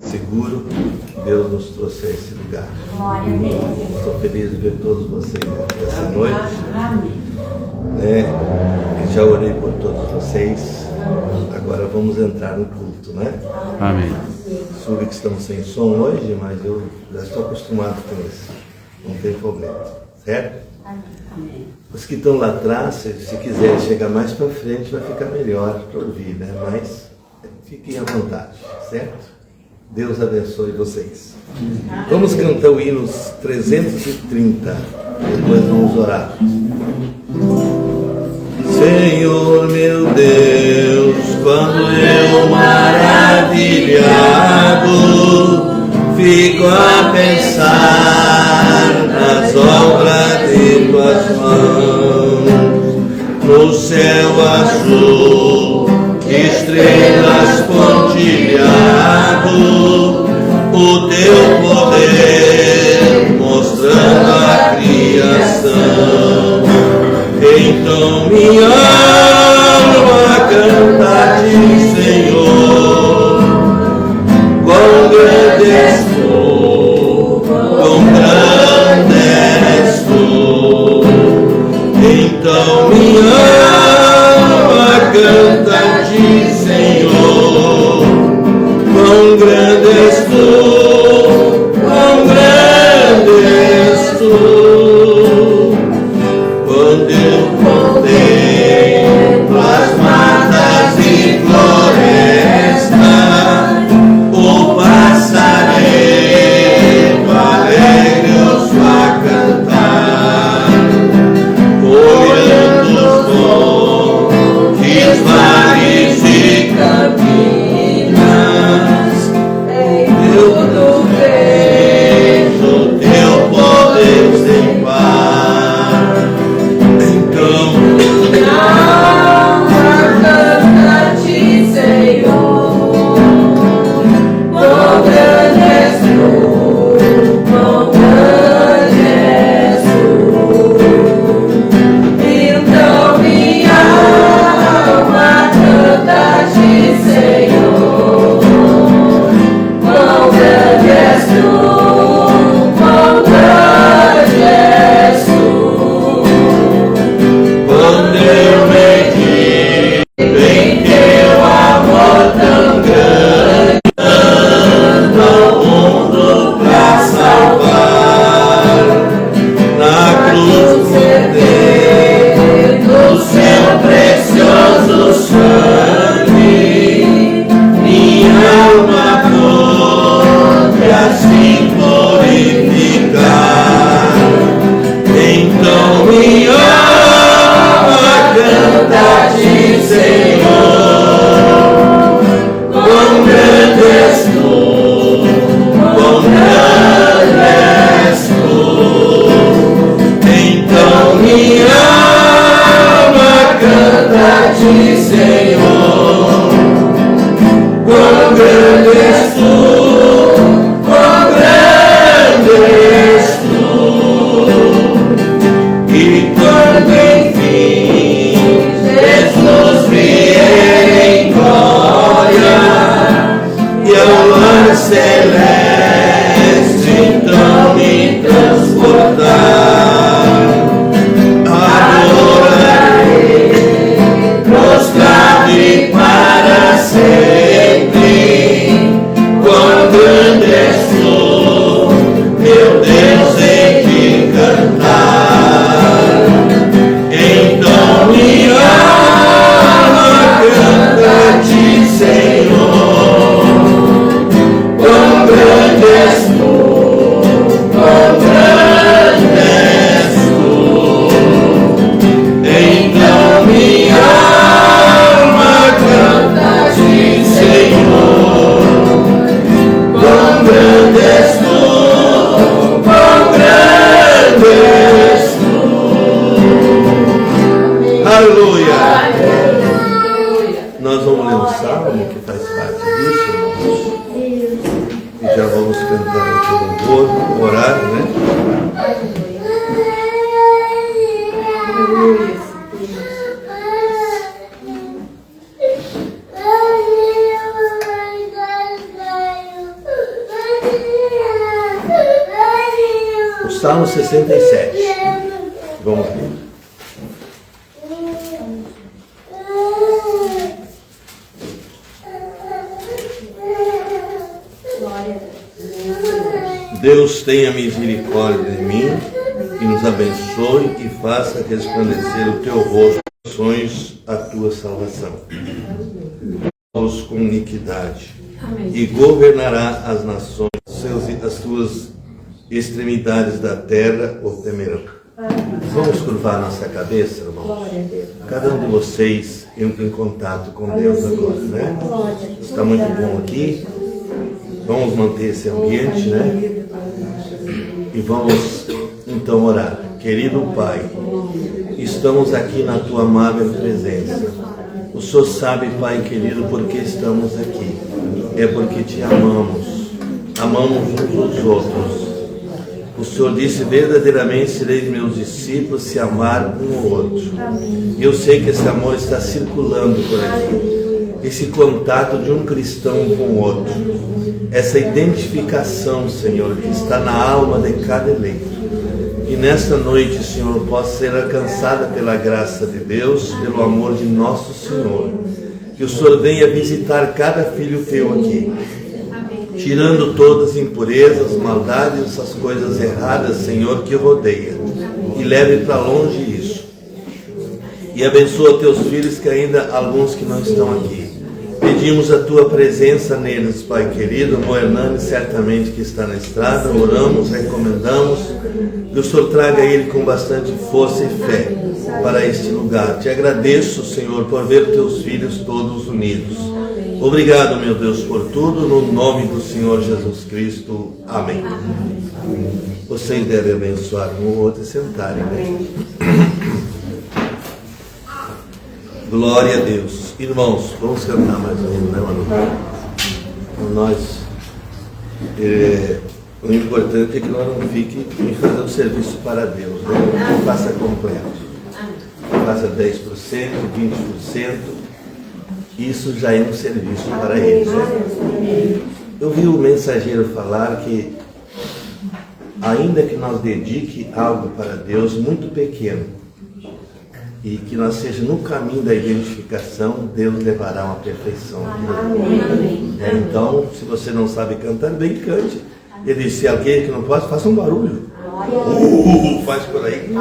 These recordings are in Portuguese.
Seguro que Deus nos trouxe a esse lugar. Estou feliz de ver todos vocês aqui essa noite. Já orei por todos vocês. Agora vamos entrar no culto, né? Amém. Soube que estamos sem som hoje, mas eu já estou acostumado com isso. Não tem problema, certo? Amém. Os que estão lá atrás, se quiserem chegar mais para frente, vai ficar melhor para ouvir, né? Mas fiquem à vontade, certo? Deus abençoe vocês. Vamos cantar o hino 330. Depois vamos orar. Senhor meu Deus, quando eu maravilhado fico a pensar nas obras de tuas mãos, no céu azul, estrelas pontilhado, o teu poder mostrando a criação. Então minha alma canta-te, Senhor, quão grande és tu, quão grande és tu. Então minha alma canta-te, Senhor, quão grande és tu, quão grande és tu. Quando eu contemplo as matas e floresta, o passarinho alegre ouço a cantar, olhando os montes, vales e campinas, eu não vejo teu poder sem par. Então, canta-te, Senhor, quão grande és tu, quão grande és tu. Então minha alma canta-te, Senhor, quão grande és tu, quão grande és tu. quando eu medito em teu amor tão grande, ando ao mundo pra salvar, na cruz do seu precioso sangue, minha alma pode assim purificar. Então minha alma canta-te, Senhor, quão grande és tu, quão grande és tu. Então minha alma canta-te, Senhor, quão grande és tu, quão grande és tu. E quando enfim Jesus vier em glória e ao lar celeste então me transportar, adorarei, prostrado-me para sempre, quão grande és tu, meu Deus, em te cantar. Então minha alma canta-te, Senhor, quão grande és tu, quão grande és tu. Então minha alma canta-te, Senhor, quão grande és tu, quão grande és tu. Aleluia! Nós vamos ler um salmo que faz parte disso, irmãos. E já vamos cantar aqui o louvor, orar, né? O Salmo 67. Vamos ver. Deus tenha misericórdia de mim e nos abençoe e faça resplandecer o teu rosto, ações a tua salvação. Os com iniquidade. Amém. E governará as nações, as tuas extremidades da terra o temerão. Vamos curvar nossa cabeça, irmãos? Cada um de vocês entra em contato com Deus agora, né? Está muito bom aqui. Vamos manter esse ambiente, né? E vamos então orar. Querido Pai, estamos aqui na tua amável presença. O Senhor sabe, Pai querido, por que estamos aqui. É porque te amamos. Amamos uns aos outros. O Senhor disse, verdadeiramente sereis meus discípulos se amar um ao outro. E eu sei que esse amor está circulando por aqui. Esse contato de um cristão com o outro. Essa identificação, Senhor, que está na alma de cada eleito. E nesta noite, Senhor, possa ser alcançada pela graça de Deus, pelo amor de nosso Senhor. Que o Senhor venha visitar cada filho teu aqui, tirando todas as impurezas, maldades, essas coisas erradas, Senhor, que rodeia. E leve para longe isso. E abençoa teus filhos, que ainda alguns que não estão aqui. Pedimos a tua presença neles, Pai querido. O Hernani certamente que está na estrada. Oramos, recomendamos que o Senhor traga ele com bastante força e fé para este lugar. Te agradeço, Senhor, por ver teus filhos todos unidos. Obrigado, meu Deus, por tudo, no nome do Senhor Jesus Cristo. Amém. Vocês devem abençoar um ou outro e sentarem, né? Glória a Deus. Irmãos, vamos cantar mais um, né, Manu? Nós, o importante é que nós não fiquem em fazer o serviço para Deus, né? Não faça completo. Faça 10%, 20%. Isso já é um serviço para Ele, né? Eu vi o mensageiro falar que, ainda que nós dedique algo para Deus muito pequeno, e que nós seja no caminho da identificação, Deus levará uma perfeição. Amém. Então, se você não sabe cantar, bem cante. Ele disse, se alguém que não pode, faça um barulho. Faz por aí.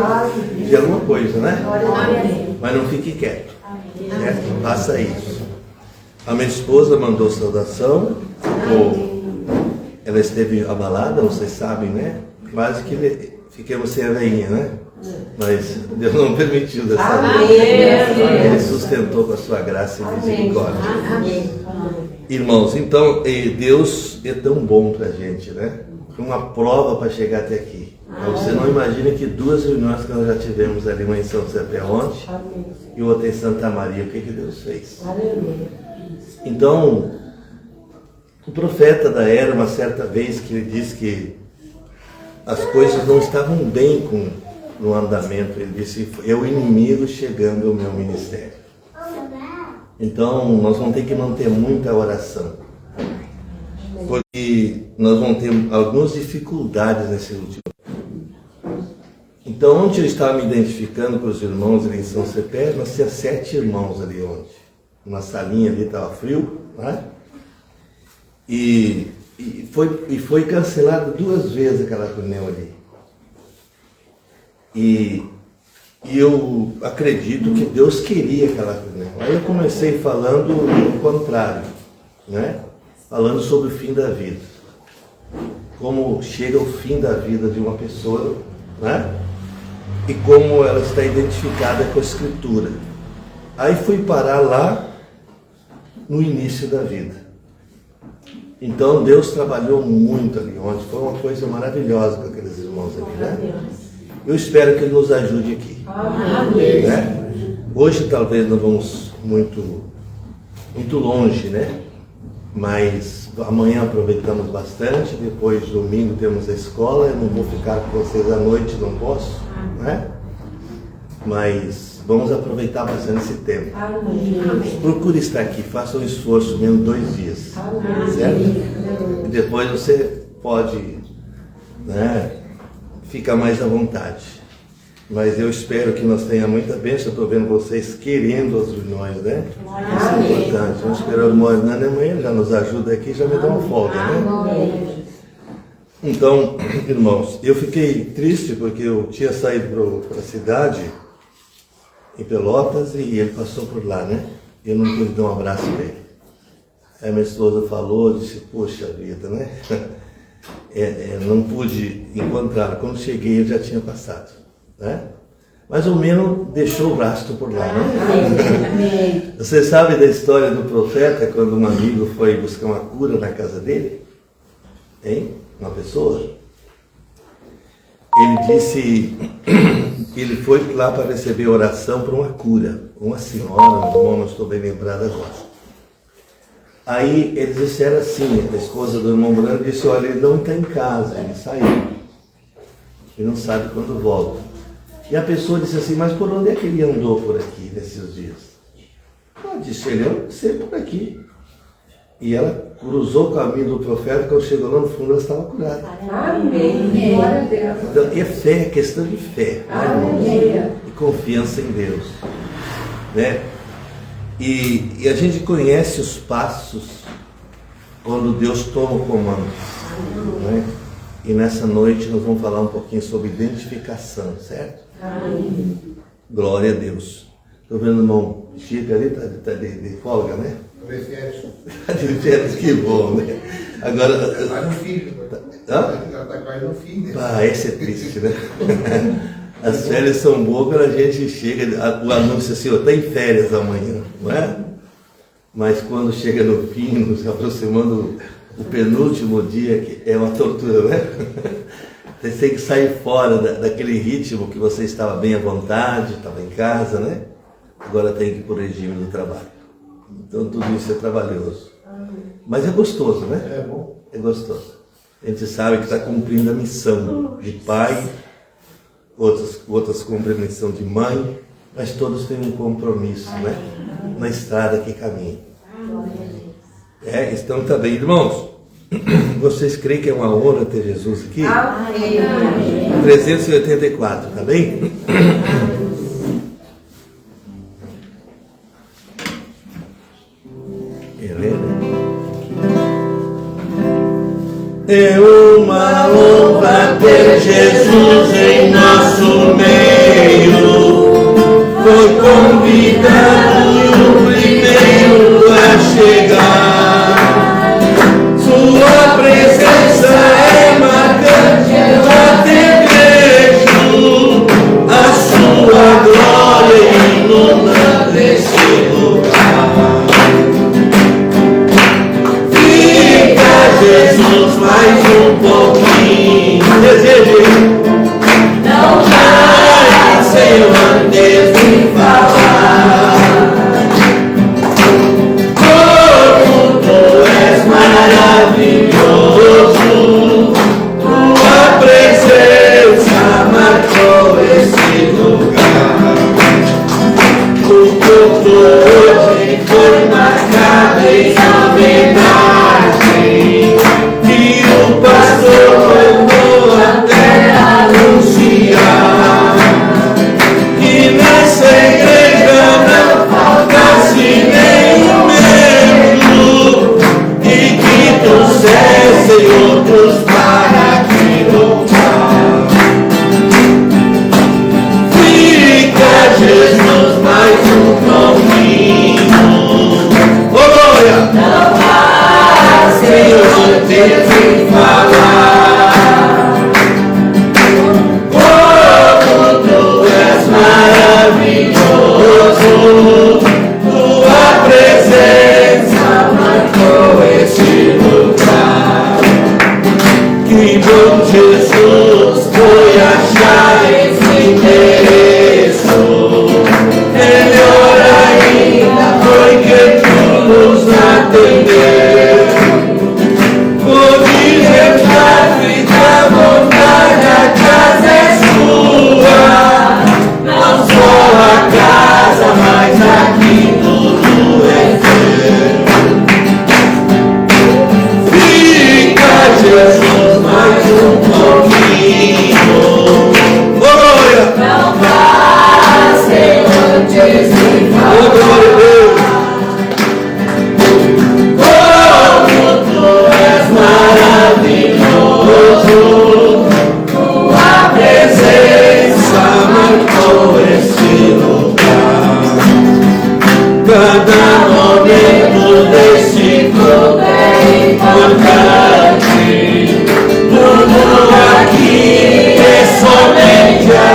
De alguma coisa, né? Mas não fique quieto. Certo? Faça isso. A minha esposa mandou saudação. Ela esteve abalada, vocês sabem, né? Quase que fiquemos sem a veinha, né? Mas Deus não permitiu dessa vez. Ele sustentou com a sua graça e misericórdia. Irmãos, então Deus é tão bom para a gente, né? Uma prova para chegar até aqui. Você não imagina que 2 reuniões que nós já tivemos ali, uma em São José ontem e outra em Santa Maria, o que Deus fez? Então, o profeta da era, uma certa vez, que ele disse que as coisas não estavam bem no andamento, ele disse, é o inimigo chegando ao meu ministério. Então, nós vamos ter que manter muita oração, porque nós vamos ter algumas dificuldades nesse último. Então, ontem eu estava me identificando com os irmãos ali em São Cepé, nós tínhamos 7 irmãos ali ontem. Uma salinha ali, estava frio, né? E foi cancelado 2 vezes aquela reunião ali. E eu acredito que Deus queria aquela reunião. Aí eu comecei falando o contrário, né? Falando sobre o fim da vida. Como chega o fim da vida de uma pessoa, né? E como ela está identificada com a Escritura. Aí fui parar lá no início da vida. Então Deus trabalhou muito ali ontem. Foi uma coisa maravilhosa com aqueles irmãos ali, né? Eu espero que Ele nos ajude aqui. Amém. Né? Hoje talvez não vamos muito longe, né? Mas amanhã aproveitamos bastante, depois domingo temos a escola, eu não vou ficar com vocês à noite, não posso, né? Mas vamos aproveitar bastante esse tempo. Procure estar aqui, faça um esforço, menos 2 dias, certo? E depois você pode, né, ficar mais à vontade. Mas eu espero que nós tenhamos muita bênção. Eu estou vendo vocês querendo as reuniões, né? Isso é importante. Vamos esperar o irmão Hernani amanhã, já nos ajuda aqui, já me dá uma folga, né? Então, irmãos, eu fiquei triste porque eu tinha saído para a cidade, em Pelotas, e ele passou por lá, né? Eu não pude dar um abraço para ele. Aí minha esposa falou, disse, poxa vida, né? Não pude encontrá-lo. Quando cheguei, ele já tinha passado, né? Mas o menos deixou o rastro por lá, né? Você sabe da história do profeta, quando um amigo foi buscar uma cura na casa dele? Hein? Uma pessoa? Ele disse, ele foi lá para receber oração para uma cura. Uma senhora, meu irmão, não estou bem lembrado agora. Aí eles disseram assim, a esposa do irmão Branco disse, olha, ele não está em casa, ele saiu. Ele não sabe quando volta. E a pessoa disse assim, mas por onde é que ele andou por aqui nesses dias? Ela disse, ele andou sempre por aqui. E ela cruzou o caminho do profeta, quando chegou lá no fundo, ela estava curada. Amém. Glória a Deus. Então, é fé, é questão de fé, né, e confiança em Deus, né? E a gente conhece os passos quando Deus toma o comando, né? E nessa noite nós vamos falar um pouquinho sobre identificação, certo? Amém. Glória a Deus. Estou vendo o irmão Chico ali, está de folga, né? De férias, que bom, né? Agora. Vai no filho. Hã? Está quase no fim. Ah, esse é triste, né? As férias são boas quando a gente chega, o anúncio assim, está em férias amanhã, não é? Mas quando chega no fim, nos aproximando o penúltimo dia, que é uma tortura, né? Você tem que sair fora daquele ritmo que você estava bem à vontade, estava em casa, né? Agora tem que ir para o regime do trabalho. Então tudo isso é trabalhoso. Mas é gostoso, né? É bom. É gostoso. A gente sabe que está cumprindo a missão de pai, outras cumprem a missão de mãe, mas todos têm um compromisso, né? Na estrada que caminha. Então tá bem, irmãos. Vocês creem que é uma honra ter Jesus aqui? Amém. 384, tá bem? É uma honra ter Jesus em nosso meio. Foi convidado o primeiro a chegar. Sua presença é marcante, eu até vejo a sua glória inundando esse lugar. Fica Jesus mais um pouquinho, desejo. Não vai, Senhor, antes de falar. Como tu és maravilhoso, tua presença marcou esse lugar. O culto hoje foi marcado em homenagem que o pastor mandou até anunciar que nessa igreja não faltasse nenhum membro e que trouxessem outros para te louvar. Fica Jesus mais um pouquinho. Glória! Não há, Senhor, de falar. Como tu és maravilhoso, tua presença marcou esse lugar. Que bom Jesus foi achar esse endereço. Melhor ainda foi que tu nos atendeu. Pode entrar, fica à vontade, a casa é sua. Não só a casa, mas aqui tudo é teu. Fica Jesus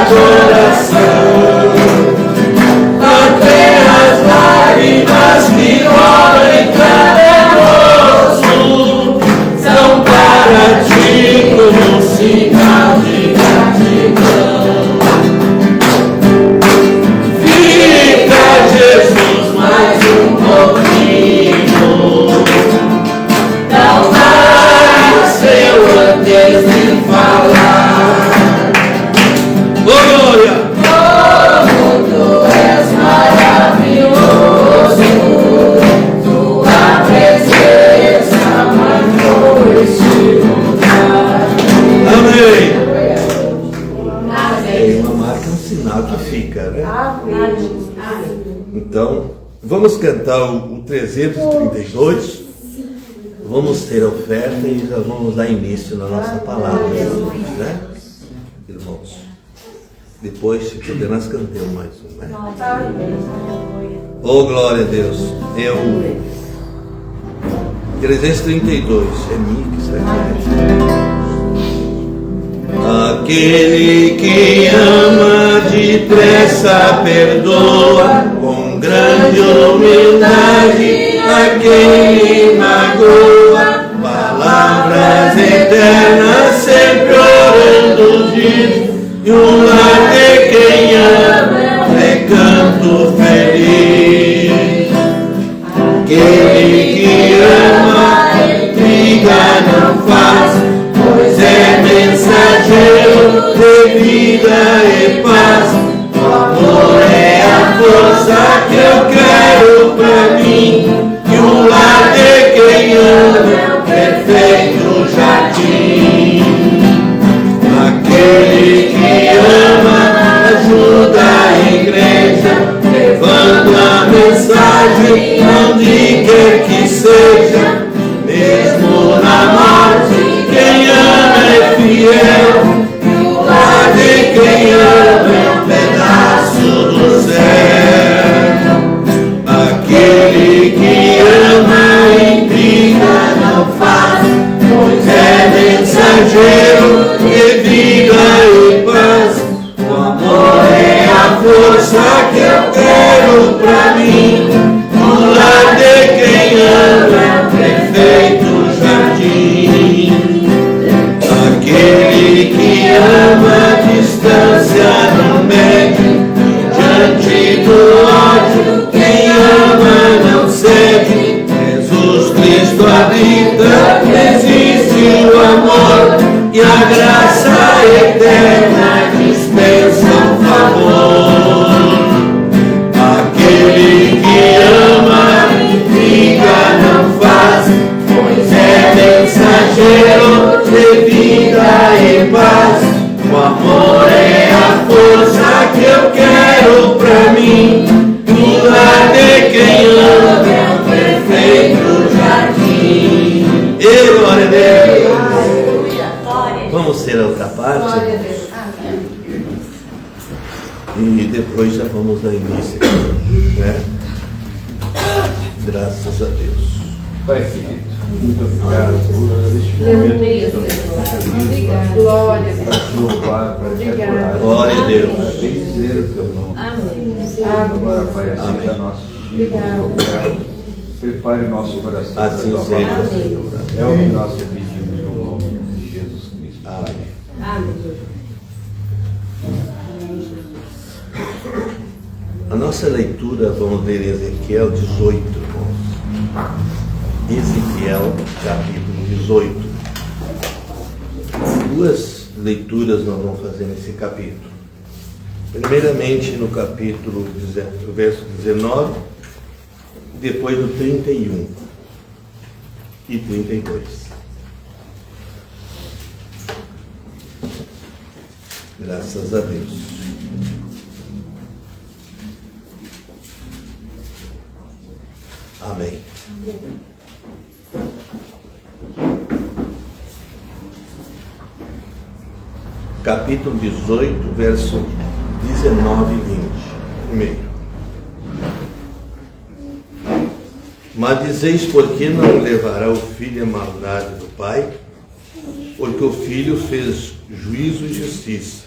coração. Até as lágrimas que rolam em cada rosto são para ti como um sinal de gratidão. Fica, Jesus, mais um pouquinho. Não vai o seu antes de falar. Glória! Como tu és maravilhoso, tua presença marcou este lugar. Amém! Amém. Uma marca é um sinal que fica, né? Amém. Então, vamos cantar o 332. Vamos ter a oferta e já vamos dar início na nossa palavra, né? Irmãos, depois, se puder, nós cantemos mais um, né? Oh, glória a Deus! 332, é Mix, aquele que ama depressa perdoa, com grande humildade a quem magoa, palavras eternas sempre orando diz, e um lar de quem ama é canto feliz. Aquele que ama intriga não faz, pois é mensageiro de vida e paz. O amor é a força que eu quero pra mim, e um lar de quem ama é um perfeito jardim. Aquele que ama ajuda a igreja, levando a mensagem onde quer que seja. Mesmo na morte, quem ama é fiel, e o lar de quem ama é um pedaço do céu. Aquele que ama intriga não faz, pois é mensageiro de vida e paz. O amor é a força que eu quero pra mim, o lar de quem ama é um perfeito jardim. Aquele que ama a distância não mede, diante do ódio quem ama não cede. Jesus Cristo habita, existe o amor, e a graça eterna dispensa o favor. Aquele que ama intriga não faz, pois é mensageiro de vida e paz. O amor é a força que eu quero pra mim, o lar de quem ama é um perfeito jardim. E glória a Deus! Vamos ser a outra parte? E depois já vamos dar início, né? Graças a Deus. Pai querido, muito obrigado por este momento. Glória a Deus. Para te louvar, para te adorar. Glória a Deus. Para bendizer o teu nome. Agora, Pai, aceita nossos dias. Prepare o nosso coração. Assim para a tua seja. palavra. É o que nós te pedimos no nome de Jesus Cristo. Amém. A nossa leitura, vamos ler Ezequiel 18, irmãos. Ezequiel, capítulo 18. Duas leituras nós vamos fazer nesse capítulo. Primeiramente no capítulo, verso 19, depois no 31 e 32. Graças a Deus. Amém. Capítulo 18, verso 19 e 20. Primeiro. Mas dizeis, por que não levará o filho a maldade do pai? Porque o filho fez juízo e justiça,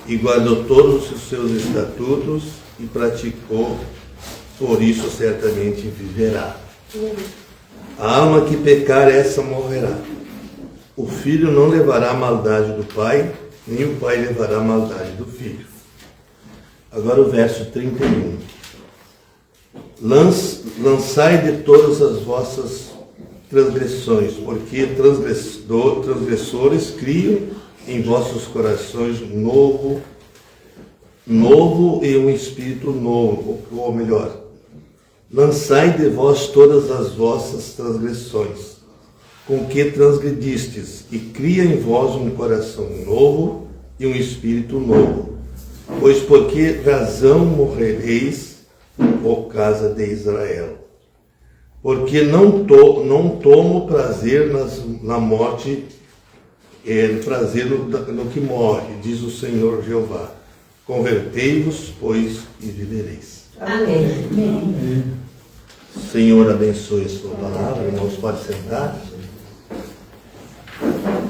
e guardou todos os seus estatutos e praticou, por isso certamente viverá. A alma que pecar, essa morrerá. O filho não levará a maldade do pai, nem o pai levará a maldade do filho. Agora o verso 31. Lançai de todas as vossas transgressões, porque transgressores criam em vossos corações novo e um espírito novo, ou melhor, lançai de vós todas as vossas transgressões, com que transgredistes, e cria em vós um coração novo e um espírito novo. Pois por que razão morrereis, ó casa de Israel? Porque não tomo prazer na morte, prazer no que morre, diz o Senhor Jeová. Convertei-vos, pois, e vivereis. Amém. Senhor, abençoe a sua palavra. Irmãos, pode sentar.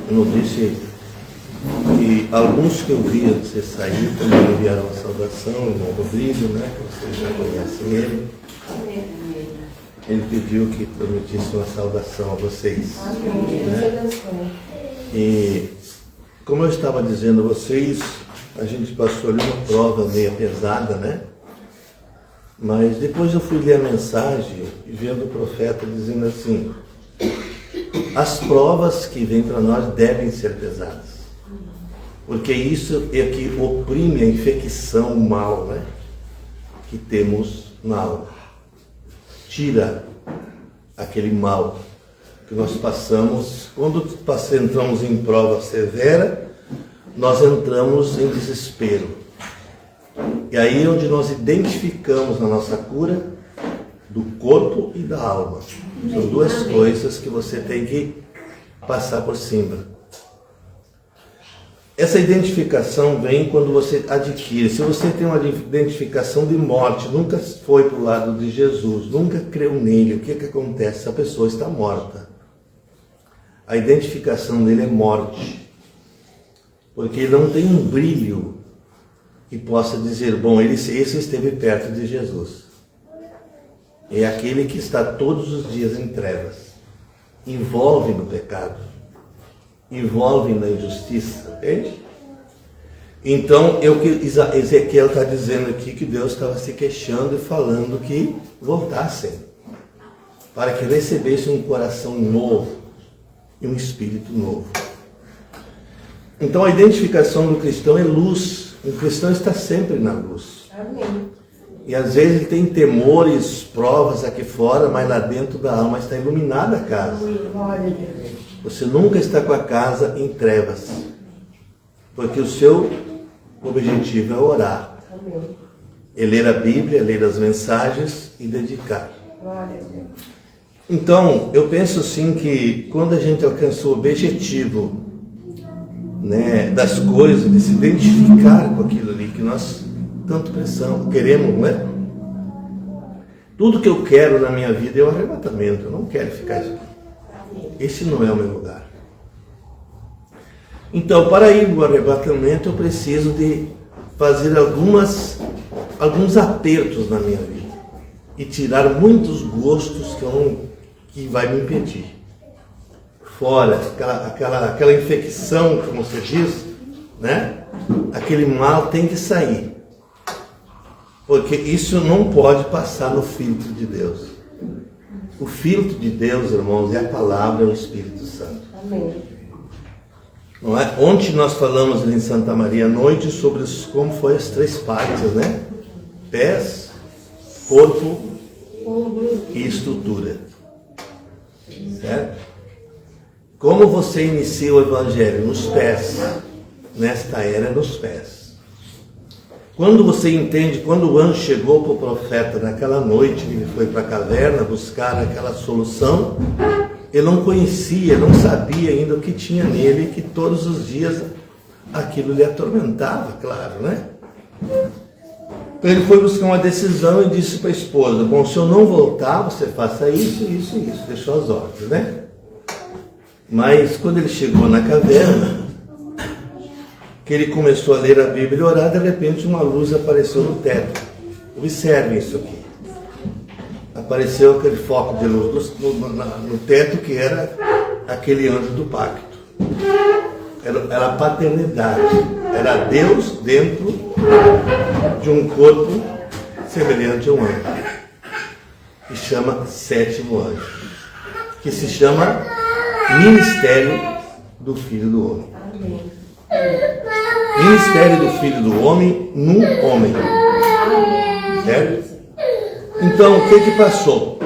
Eu não disse que alguns que eu via você sair também enviaram a saudação, o irmão Rodrigo, né? Que vocês já conhecem ele. Ele pediu que transmitisse uma saudação a vocês. Né? E como eu estava dizendo a vocês, a gente passou ali uma prova meio pesada, né? Mas depois eu fui ler a mensagem e vendo o profeta dizendo assim: as provas que vêm para nós devem ser pesadas, porque isso é que oprime a infecção, o mal, né? Que temos na alma. Tira aquele mal que nós passamos. Quando entramos em prova severa, nós entramos em desespero. E aí é onde nós identificamos a nossa cura do corpo e da alma. São duas coisas que você tem que passar por cima. Essa identificação vem quando você adquire. Se você tem uma identificação de morte, nunca foi para o lado de Jesus, nunca creu nele, o que acontece? Essa pessoa está morta. A identificação dele é morte. Porque ele não tem um brilho que possa dizer, bom, esse esteve perto de Jesus. É aquele que está todos os dias em trevas, envolve no pecado, envolve na injustiça, entende? Então, Ezequiel está dizendo aqui que Deus estava se queixando e falando que voltassem, para que recebessem um coração novo e um espírito novo. Então, a identificação do cristão é luz. O cristão está sempre na luz. Amém. E às vezes ele tem temores, provas aqui fora, mas lá dentro da alma está iluminada a casa. Você nunca está com a casa em trevas, porque o seu objetivo é orar, é ler a Bíblia, ler as mensagens e dedicar. Então, eu penso assim que quando a gente alcançou o objetivo, né, das coisas, de se identificar com aquilo ali que nós tanto queremos, não é? Tudo que eu quero na minha vida é o arrebatamento. Eu não quero ficar aqui. Esse não é o meu lugar. Então, para ir no arrebatamento, eu preciso de fazer alguns apertos na minha vida e tirar muitos gostos que vai me impedir. Fora, aquela infecção, como você diz, né? Aquele mal tem que sair. Porque isso não pode passar no filtro de Deus. O filtro de Deus, irmãos, é a palavra, é o Espírito Santo. Amém. Não é? Ontem nós falamos em Santa Maria à noite sobre como foi as três partes, né? Pés, corpo e estrutura. Certo? Como você inicia o Evangelho? Nos pés. Nesta era, nos pés. Quando você entende, quando o anjo chegou para o profeta naquela noite, ele foi para a caverna buscar aquela solução, ele não conhecia, não sabia ainda o que tinha nele, que todos os dias aquilo lhe atormentava, claro, né? Então ele foi buscar uma decisão e disse para a esposa, bom, se eu não voltar, você faça isso, isso e isso, deixou as ordens, né? Mas quando ele chegou na caverna, que ele começou a ler a Bíblia e orar, de repente uma luz apareceu no teto. Observem isso aqui. Apareceu aquele foco de luz no teto, que era aquele anjo do pacto. Era a paternidade. Era Deus dentro de um corpo semelhante a um anjo, que chama sétimo anjo, que se chama Ministério do Filho do Homem. Ministério do Filho do Homem num homem. Certo? Então, o que passou?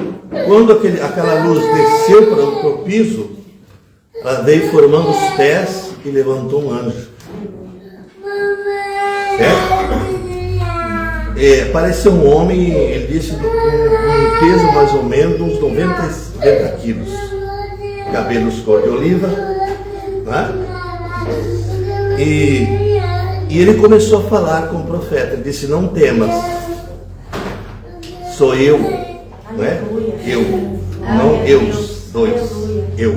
Quando aquela luz desceu para o piso, ela veio formando os pés e levantou um anjo. Certo? Pareceu um homem, ele disse, um peso mais ou menos, uns 90 quilos. Cabelos cor de oliva. Né? E ele começou a falar com o profeta. Ele disse: não temas, sou eu, não é? Eu, não eu, dois, eu.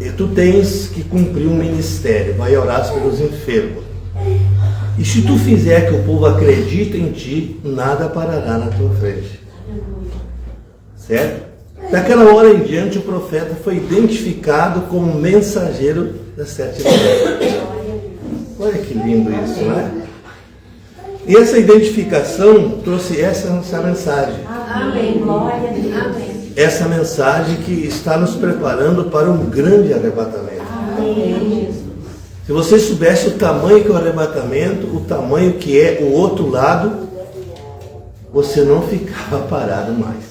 E tu tens que cumprir um ministério, vai orar pelos enfermos. E se tu fizer que o povo acredite em ti, nada parará na tua frente. Certo? Daquela hora em diante, o profeta foi identificado como mensageiro das 7 estrelas. Olha que lindo isso, não é? E essa identificação trouxe essa mensagem. Amém. Glória a Deus. Amém. Essa mensagem que está nos preparando para um grande arrebatamento. Amém. Se você soubesse o tamanho que é o arrebatamento, o tamanho que é o outro lado, você não ficava parado mais.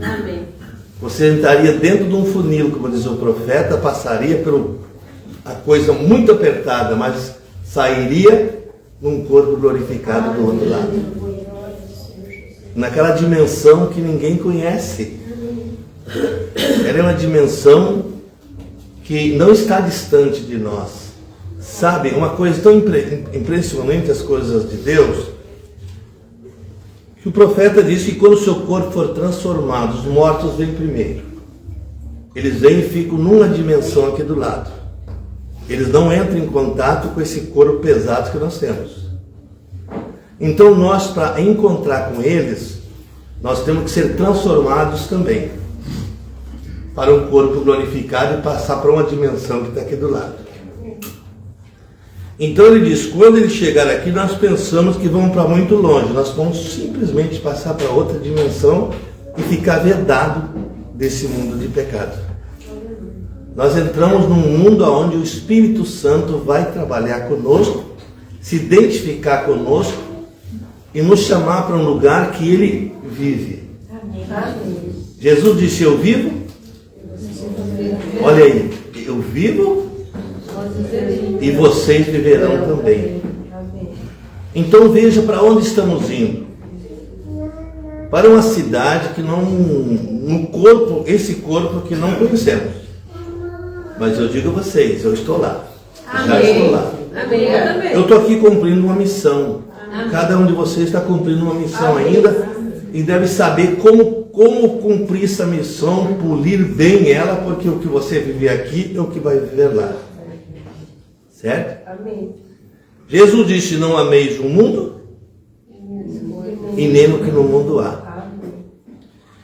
Amém. Você entraria dentro de um funil, como diz o profeta, passaria por a coisa muito apertada, mas sairia num corpo glorificado do outro lado. Naquela dimensão que ninguém conhece. Ela é uma dimensão que não está distante de nós. Sabe, uma coisa tão impressionante, as coisas de Deus, que o profeta disse que quando o seu corpo for transformado, os mortos vêm primeiro. Eles vêm e ficam numa dimensão aqui do lado. Eles não entram em contato com esse corpo pesado que nós temos. Então nós, para encontrar com eles, nós temos que ser transformados também para um corpo glorificado e passar para uma dimensão que está aqui do lado. Então ele diz, quando ele chegar aqui, nós pensamos que vamos para muito longe. Nós vamos simplesmente passar para outra dimensão e ficar vedado desse mundo de pecado. Nós entramos num mundo onde o Espírito Santo vai trabalhar conosco, se identificar conosco e nos chamar para um lugar que ele vive. Amém. Jesus disse, eu vivo? Olha aí, eu vivo e vocês viverão também. Então veja para onde estamos indo. Para uma cidade que não, no corpo, esse corpo que não conhecemos. Mas eu digo a vocês, eu estou lá. Amém. Já estou lá. Amém. Eu também. Eu estou aqui cumprindo uma missão. Amém. Cada um de vocês está cumprindo uma missão Amém. ainda e deve saber como cumprir essa missão, polir bem ela, porque o que você viver aqui é o que vai viver lá. Certo? Amém. Jesus disse, não ameis o mundo e nem o que no mundo há.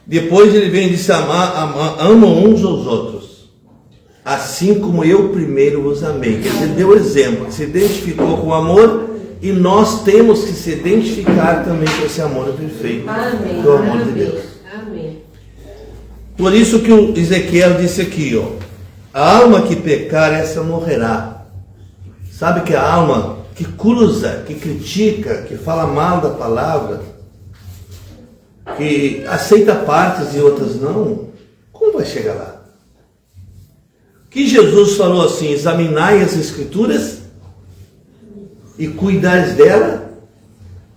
Depois ele vem e diz, amam uns aos outros, assim como eu primeiro vos amei. Quer dizer, deu exemplo, se identificou com o amor e nós temos que se identificar também com esse amor perfeito, Amém. do amor de Deus. Amém. Por isso que o Ezequiel disse aqui, ó, a alma que pecar, essa morrerá. Sabe que a alma que cruza, que critica, que fala mal da palavra, que aceita partes e outras não, como vai chegar lá? Que Jesus falou assim, examinai as Escrituras e cuidais dela,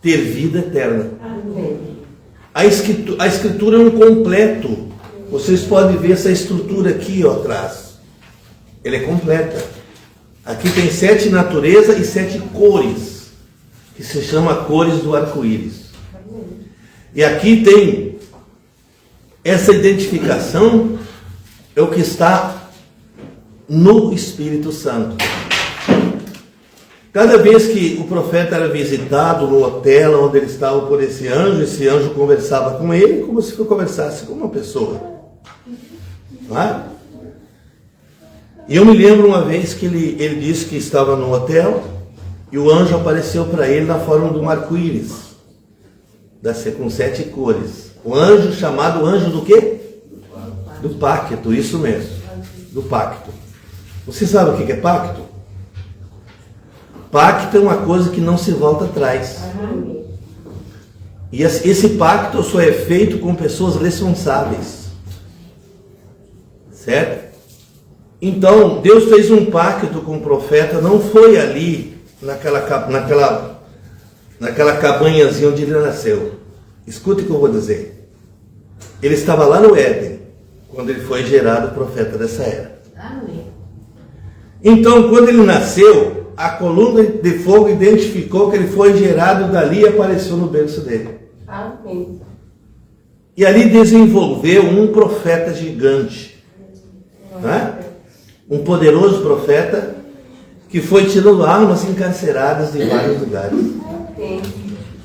ter vida eterna. Amém. A Escritura é um completo. Vocês podem ver essa estrutura aqui, ó, atrás. Ela é completa. Aqui tem 7 naturezas e 7 cores, que se chama cores do arco-íris. E aqui tem essa identificação, é o que está no Espírito Santo. Cada vez que o profeta era visitado no hotel onde ele estava por esse anjo conversava com ele como se conversasse com uma pessoa. Não é? E eu me lembro uma vez que ele disse que estava no hotel e o anjo apareceu para ele na forma do arco-íris, com 7 cores. O anjo chamado anjo do quê? Do pacto, isso mesmo, do pacto. Você sabe o que é pacto? Pacto é uma coisa que não se volta atrás. E esse pacto só é feito com pessoas responsáveis. Certo? Então, Deus fez um pacto com o profeta, não foi ali, naquela cabanhazinha onde ele nasceu. Escute o que eu vou dizer. Ele estava lá no Éden, quando ele foi gerado profeta dessa era. Amém. Então, quando ele nasceu, a coluna de fogo identificou que ele foi gerado dali e apareceu no berço dele. Amém. E ali desenvolveu um profeta gigante, né? Um poderoso profeta que foi tirando almas encarceradas de vários lugares. Amém.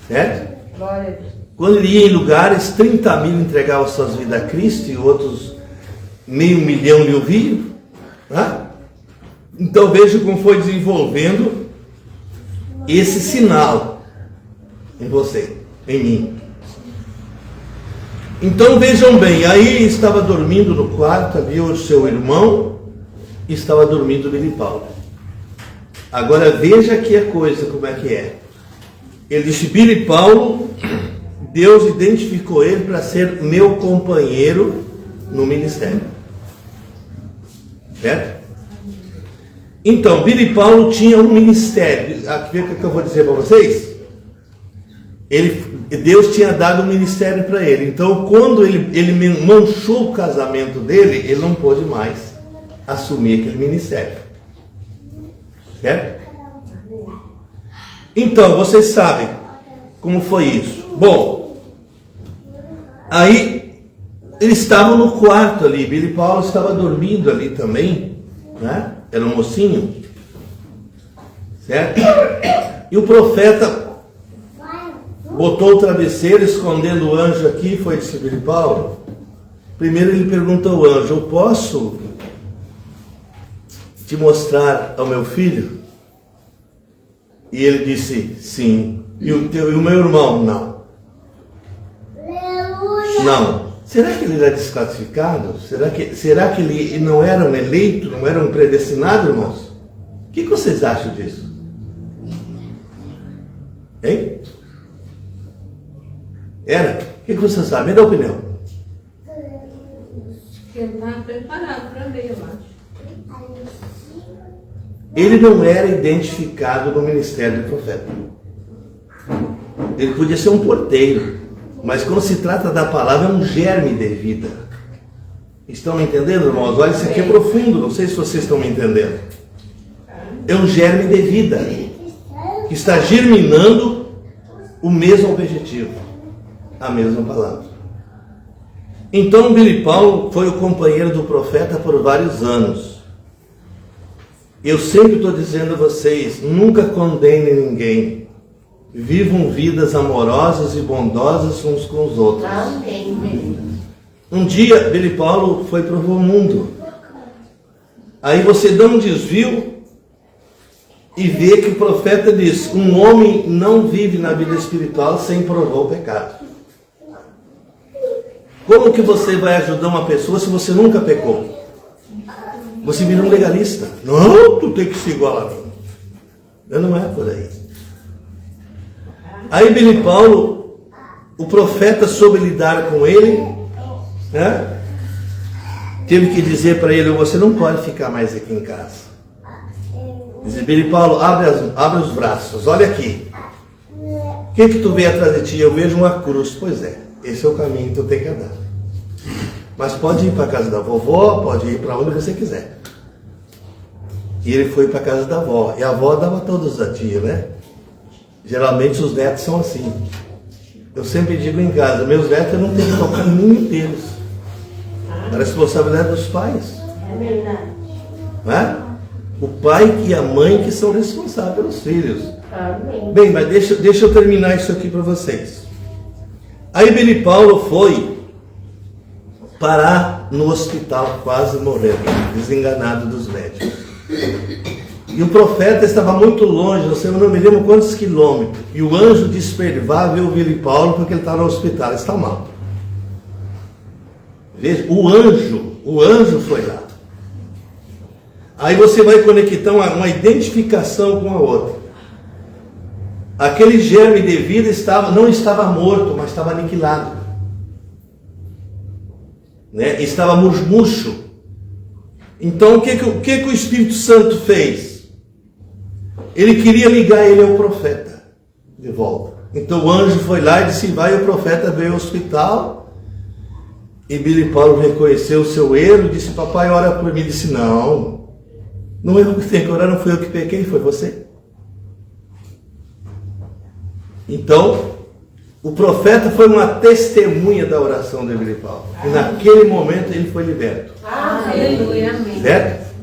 Certo? Glória a Deus. Quando ele ia em lugares, 30 mil entregavam suas vidas a Cristo e outros 500.000 lhe ouviam. Né? Então veja como foi desenvolvendo esse sinal em você, em mim. Então vejam bem, aí estava dormindo no quarto, havia o seu irmão e estava dormindo Billy Paulo. Agora veja aqui a coisa, como é que é. Ele disse, Billy Paulo, Deus identificou ele para ser meu companheiro no ministério. Certo? Então, Billy Paulo tinha um ministério. Aqui o que eu vou dizer para vocês? Deus tinha dado um ministério para ele. Então, quando ele manchou o casamento dele, ele não pôde mais assumir aquele ministério. Certo? Então, vocês sabem como foi isso. Bom, aí eles estavam no quarto ali. Billy Paulo estava dormindo ali também, né? Era um mocinho, certo? E o profeta botou o travesseiro, escondendo o anjo aqui, foi de Billy Paulo. Primeiro ele pergunta ao anjo, eu posso te mostrar ao meu filho? E ele disse, sim. E o meu irmão, não. Não. Será que ele era desclassificado? Será que ele não era um eleito, não era um predestinado, irmãos? O que vocês acham disso? Hein? Era? O que vocês sabem? Me dá opinião. Ele estava preparado para ver, eu acho. Ele não era identificado no ministério do profeta. Ele podia ser um porteiro, mas quando se trata da palavra, é um germe de vida. Estão me entendendo, irmãos? Olha, isso aqui é profundo, não sei se vocês estão me entendendo. É um germe de vida que está germinando o mesmo objetivo, a mesma palavra. Então, Billy Paulo foi o companheiro do profeta por vários anos. Eu sempre estou dizendo a vocês, nunca condenem ninguém. Vivam vidas amorosas e bondosas uns com os outros. Amém. Um dia, Billy Paulo foi para o mundo. Aí você dá um desvio e vê que o profeta diz, um homem não vive na vida espiritual sem provar o pecado. Como que você vai ajudar uma pessoa se você nunca pecou? Você vira um legalista. Não, tu tem que ser igual a mim. Não é por aí. Aí Billy Paulo, o profeta soube lidar com ele, né? Teve que dizer para ele, você não pode ficar mais aqui em casa. Diz Billy Paulo, abre os braços, olha aqui. O que tu vê atrás de ti? Eu vejo uma cruz. Pois é, esse é o caminho que tu tem que andar. Mas pode ir para a casa da vovó, pode ir para onde você quiser. E ele foi para a casa da avó. E a avó dava todos a tia, né? Geralmente os netos são assim. Eu sempre digo em casa, meus netos eu não tenho que tocar nenhum deles. É responsabilidade dos pais. É verdade. Não é? O pai e a mãe que são responsáveis pelos filhos. Amém. Bem, mas deixa eu terminar isso aqui para vocês. Aí Billy Paulo foi parar no hospital, quase morrendo, desenganado dos médicos. E o profeta estava muito longe, eu não me lembro quantos quilômetros. E o anjo disse para ele: vá ver o Billy Paulo, porque ele está no hospital, ele está mal. Veja, o anjo foi lá. Aí você vai conectar uma identificação com a outra. Aquele germe de vida não estava morto, mas estava aniquilado. Né? Estava murcho. Então o que o Espírito Santo fez? Ele queria ligar ele ao profeta de volta. Então o anjo foi lá e disse: vai. O profeta veio ao hospital. E Billy Paulo reconheceu o seu erro e disse: papai, ora por mim. Disse: não é eu que tenho que orar, não fui eu que pequei, foi você. Então o profeta foi uma testemunha da oração de Billy Paulo. E naquele momento ele foi liberto. Aleluia, amém. Certo?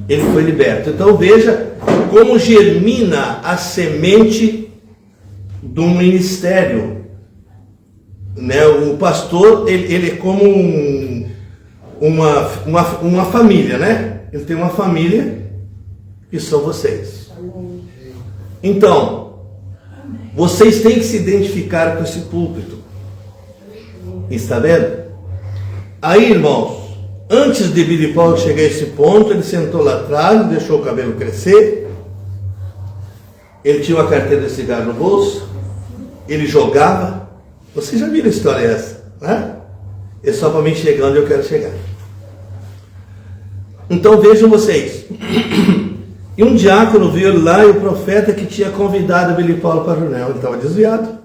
Ele foi liberto. Então veja como germina a semente do ministério. Né? O pastor, ele é como uma família, né? Ele tem uma família que são vocês. Então, vocês têm que se identificar com esse púlpito. Está vendo? Aí, irmãos, antes de Billy Paulo chegar a esse ponto, ele sentou lá atrás, deixou o cabelo crescer. Ele tinha uma carteira de cigarro no bolso. Ele jogava. Vocês já viram a história essa, né? É só para mim chegar onde eu quero chegar. Então vejam vocês. E um diácono viu ele lá, e o profeta que tinha convidado Billy Paulo para a reunião, ele estava desviado.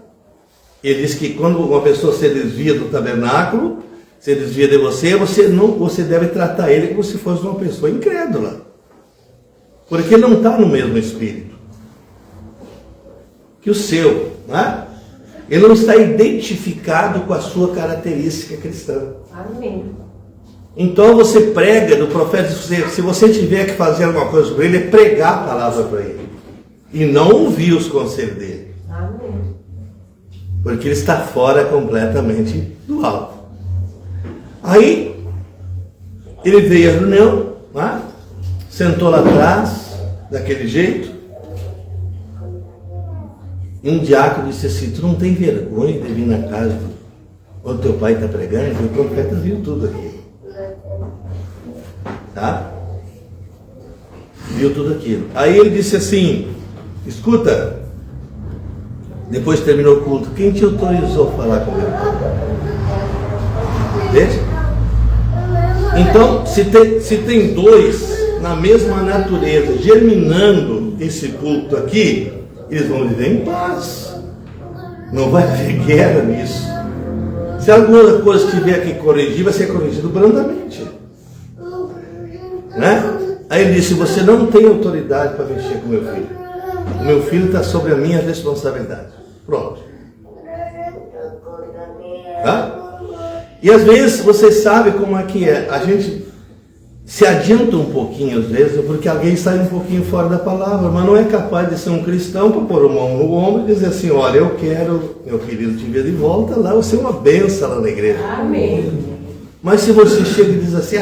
Ele disse que quando uma pessoa se desvia do tabernáculo, se desvia de você, você deve tratar ele como se fosse uma pessoa incrédula. Porque ele não está no mesmo espírito que o seu, né? Ele não está identificado com a sua característica cristã. Amém. Então você prega do profeta, se você tiver que fazer alguma coisa para ele, é pregar a palavra para ele. E não ouvir os conselhos dele. Amém. Porque ele está fora completamente do alvo. Aí, ele veio à reunião, né? Sentou lá atrás, daquele jeito. E um diácono disse assim: tu não tem vergonha de vir na casa onde teu pai está pregando? E o profeta viu tudo aquilo. Tá? Viu tudo aquilo. Aí ele disse assim: escuta, depois terminou o culto, quem te autorizou a falar com meu pai? Veja. Então, se tem dois na mesma natureza germinando esse culto aqui, eles vão viver em paz. Não vai haver guerra nisso. Se alguma coisa tiver que corrigir, vai ser corrigido brandamente. Né? Aí ele disse: você não tem autoridade para mexer com meu filho. O meu filho está sobre a minha responsabilidade. Pronto. Tá? E às vezes você sabe como é que é. A gente se adianta um pouquinho às vezes, porque alguém sai um pouquinho fora da palavra, mas não é capaz de ser um cristão para pôr a mão no ombro e dizer assim: olha, eu quero, meu querido, te ver de volta lá, você é uma benção lá na igreja. Amém. Mas se você chega e diz assim: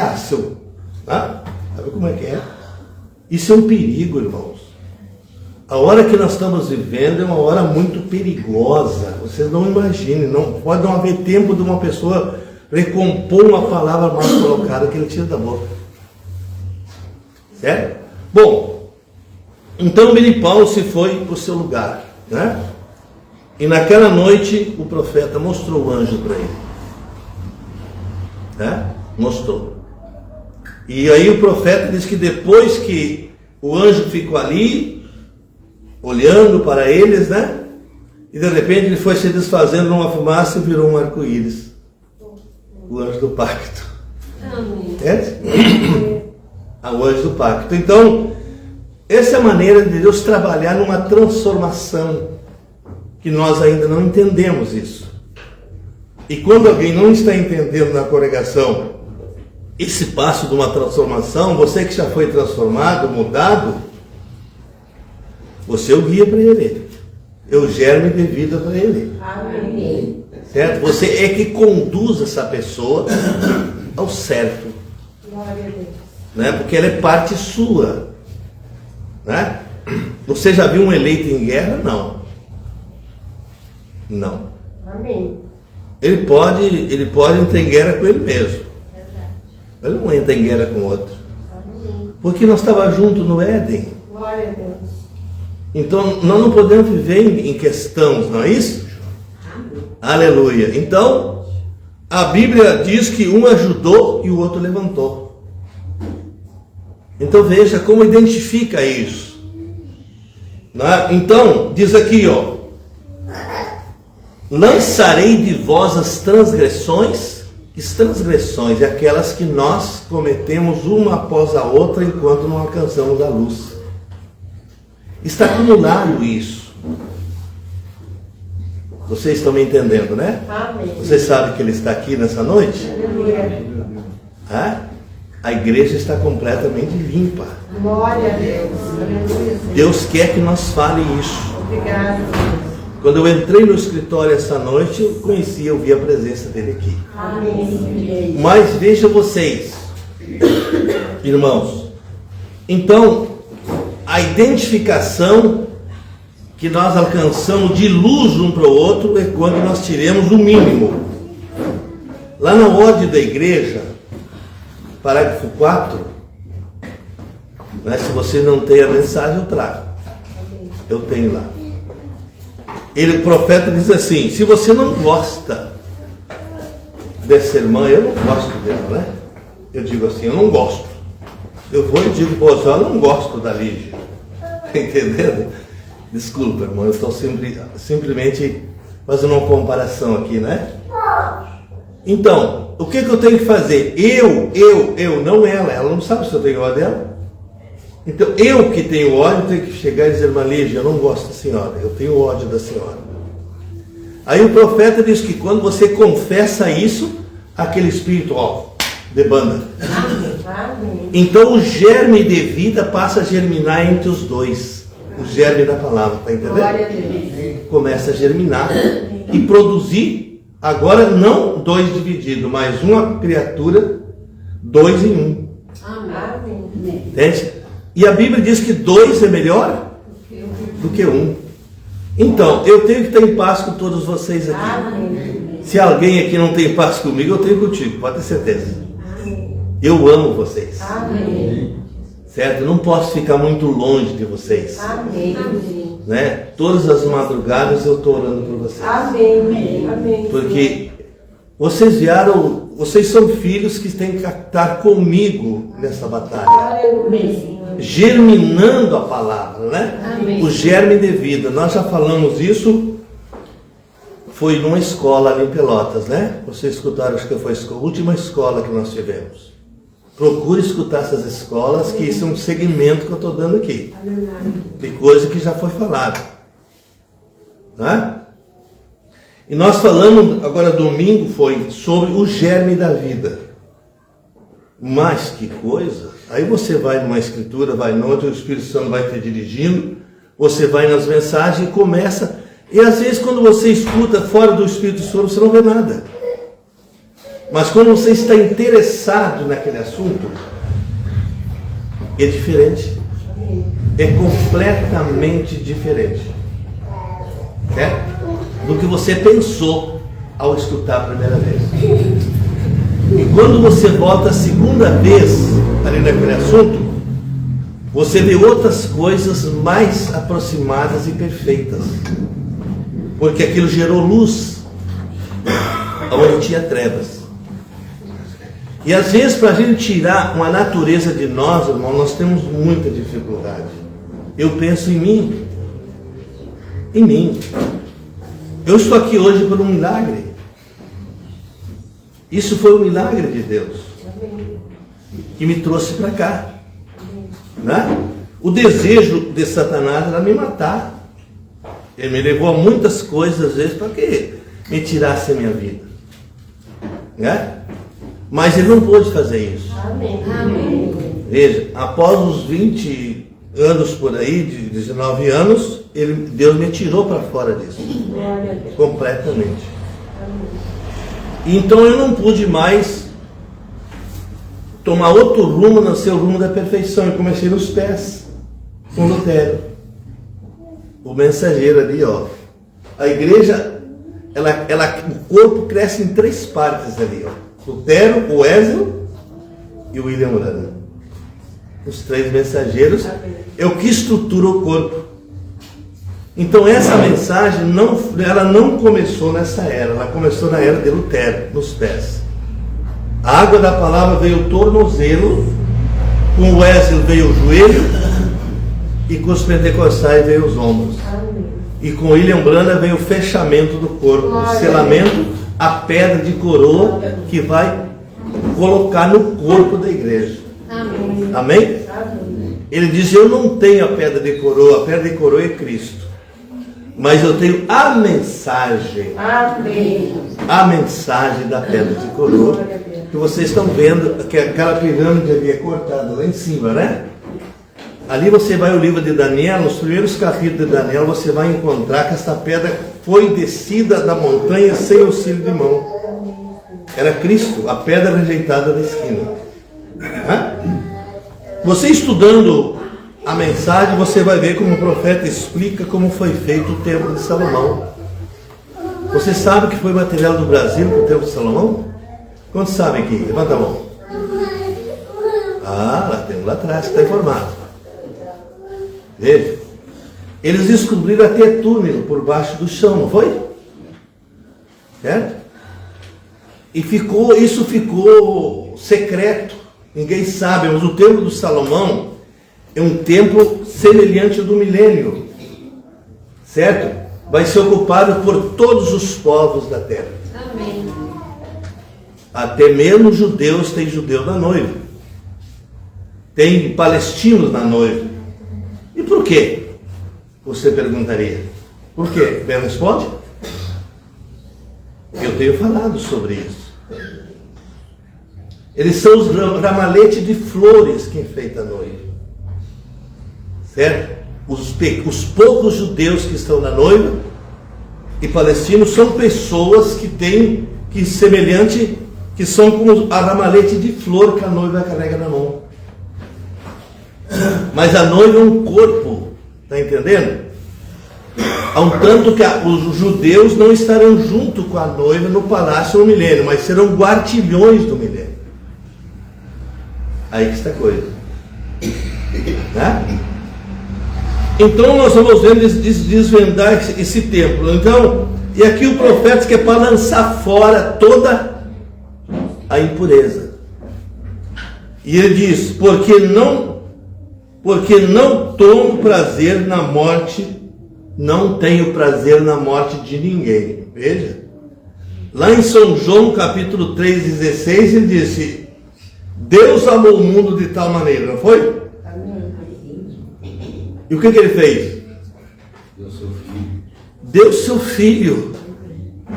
sabe como é que é? Isso é um perigo, irmãos. A hora que nós estamos vivendo é uma hora muito perigosa. Vocês não imaginem, não pode não haver tempo de uma pessoa recompor uma palavra mal colocada que ele tira da boca. Certo? Bom, então Billy Paulo se foi para o seu lugar, né? E naquela noite o profeta mostrou o anjo para ele, né? Mostrou. E aí o profeta diz que depois que o anjo ficou ali olhando para eles, né? E de repente ele foi se desfazendo numa fumaça e virou um arco-íris. O anjo do pacto. Amém. É? O anjo do pacto. Então, essa é a maneira de Deus trabalhar numa transformação que nós ainda não entendemos isso. E quando alguém não está entendendo na congregação esse passo de uma transformação, você que já foi transformado, mudado, você é o guia para ele. É o germe de vida para ele. Amém. Certo? Você é que conduz essa pessoa ao certo. Glória a Deus. Né? Porque ela é parte sua. Né? Você já viu um eleito em guerra? Não. Não. Amém. Ele pode entrar em guerra com ele mesmo. Ele não entra em guerra com o outro. Amém. Porque nós estávamos juntos no Éden. Glória a Deus. Então nós não podemos viver em questões, não é isso? Aleluia. Então, a Bíblia diz que um ajudou e o outro levantou. Então veja como identifica isso. Né? Então, diz aqui, ó. Lançarei de vós as transgressões. As transgressões é aquelas que nós cometemos uma após a outra enquanto não alcançamos a luz. Está acumulado isso. Vocês estão me entendendo, né? Amém. Vocês sabem que ele está aqui nessa noite? Aleluia. A igreja está completamente limpa. Glória a Deus. Aleluia. Deus quer que nós fale isso. Obrigada, Deus. Quando eu entrei no escritório essa noite, eu vi a presença dele aqui. Amém. Mas veja vocês, irmãos, então, a identificação que nós alcançamos de luz um para o outro é quando nós tiremos o mínimo. Lá na ordem da igreja, parágrafo 4, né, se você não tem a mensagem, eu trago. Eu tenho lá. O profeta diz assim: se você não gosta dessa irmã, eu não gosto dela, né? Eu digo assim, eu não gosto. Eu vou e digo para você, eu não gosto da Lígia. Entendendo? Desculpa, irmão, eu estou simplesmente fazendo uma comparação aqui, né? Então, o que eu tenho que fazer? Eu, não ela. Ela não sabe se eu tenho ódio dela. Então, eu que tenho ódio, tenho que chegar e dizer, irmã Lígia, eu não gosto da senhora, eu tenho ódio da senhora. Aí o profeta diz que quando você confessa isso, aquele espírito, debanda. Amém. Então o germe de vida passa a germinar entre os dois. O germe da palavra, está entendendo? Glória a Deus. Começa a germinar e produzir, agora não dois divididos, mas uma criatura, dois em um. Amém. Entende? E a Bíblia diz que dois é melhor do que um. Então, eu tenho que estar em paz com todos vocês aqui. Amém. Se alguém aqui não tem paz comigo, eu tenho contigo, pode ter certeza. Amém. Eu amo vocês. Amém. Certo? Eu não posso ficar muito longe de vocês. Amém. Né? Todas as madrugadas eu estou orando por vocês. Amém. Amém. Porque vocês vieram, vocês são filhos que têm que estar comigo nessa batalha. Aleluia. Germinando a palavra, né? Amém. O germe de vida. Nós já falamos isso. Foi numa escola ali em Pelotas, né? Vocês escutaram, acho que foi a última escola que nós tivemos. Procure escutar essas escolas, que isso é um segmento que eu estou dando aqui. De coisa que já foi falada. Né? E nós falamos, agora domingo foi, sobre o germe da vida. Mas que coisa! Aí você vai numa escritura, vai noutra, o Espírito Santo vai te dirigindo, você vai nas mensagens e começa... E às vezes quando você escuta fora do Espírito Santo, você não vê nada. Mas quando você está interessado naquele assunto, é diferente. É completamente diferente. Certo? Do que você pensou ao escutar a primeira vez. E quando você volta a segunda vez ali naquele assunto, você vê outras coisas mais aproximadas e perfeitas. Porque aquilo gerou luz onde tinha trevas. E às vezes, para a gente tirar uma natureza de nós, irmão, nós temos muita dificuldade. Eu penso em mim. Em mim. Eu estou aqui hoje por um milagre. Isso foi um milagre de Deus que me trouxe para cá. Né? O desejo de Satanás era me matar. Ele me levou a muitas coisas, às vezes, para que me tirasse a minha vida. Né? Mas ele não pôde fazer isso. Amém. Veja, após os 20 anos por aí, de 19 anos, Deus me tirou para fora disso. Glória a Deus. Completamente. Então eu não pude mais tomar outro rumo, no seu rumo da perfeição. Eu comecei nos pés, com Lutero, o mensageiro ali, ó. A igreja, o corpo cresce em 3 partes ali, ó. Lutero, o Wesley e o William Branham. Os 3 mensageiros é o que estrutura o corpo. Então essa mensagem ela não começou nessa era, ela começou na era de Lutero, nos pés. A água da palavra veio o tornozelo, com o Wesley veio o joelho, e com os pentecostais veio os ombros. E com William Branham veio o fechamento do corpo, o selamento, a pedra de coroa que vai colocar no corpo da igreja. Amém? Ele diz: eu não tenho a pedra de coroa é Cristo. Mas eu tenho a mensagem. A mensagem da pedra de coroa. Que vocês estão vendo, que aquela pirâmide ali é cortada lá em cima, né? Ali você vai ao livro de Daniel, nos primeiros capítulos de Daniel, você vai encontrar que essa pedra foi descida da montanha sem auxílio de mão. Era Cristo, a pedra rejeitada da esquina. Você estudando a mensagem, você vai ver como o profeta explica como foi feito o templo de Salomão. Você sabe que foi material do Brasil para o templo de Salomão? Quantos sabem aqui? Levanta a mão. Lá tem um lá atrás que está informado. Veja, eles descobriram até túnel por baixo do chão, não foi? Certo? E isso ficou secreto, ninguém sabe, mas o templo do Salomão é um templo semelhante ao do milênio, certo? Vai ser ocupado por todos os povos da terra. Amém. Até mesmo judeus, tem judeu na noiva, tem palestinos na noiva. E por quê? Você perguntaria. Por quê? Bem, responde. Eu tenho falado sobre isso. Eles são os ramaletes de flores que enfeitam a noiva. Certo? Os poucos judeus que estão na noiva e palestinos são pessoas que têm, que são como a ramalete de flor que a noiva carrega na mão. Mas a noiva é um corpo, está entendendo? Há um tanto que os judeus não estarão junto com a noiva no palácio no milênio, mas serão guardiões do milênio. Aí que está a coisa. Né? Então nós vamos vendo desvendar esse templo. Então, e aqui o profeta diz que é para lançar fora toda a impureza. E ele diz: porque não tomo prazer na morte, não tenho prazer na morte de ninguém. Veja, lá em São João capítulo 3,16, ele disse: Deus amou o mundo de tal maneira, não foi? E o que ele fez? Deu seu filho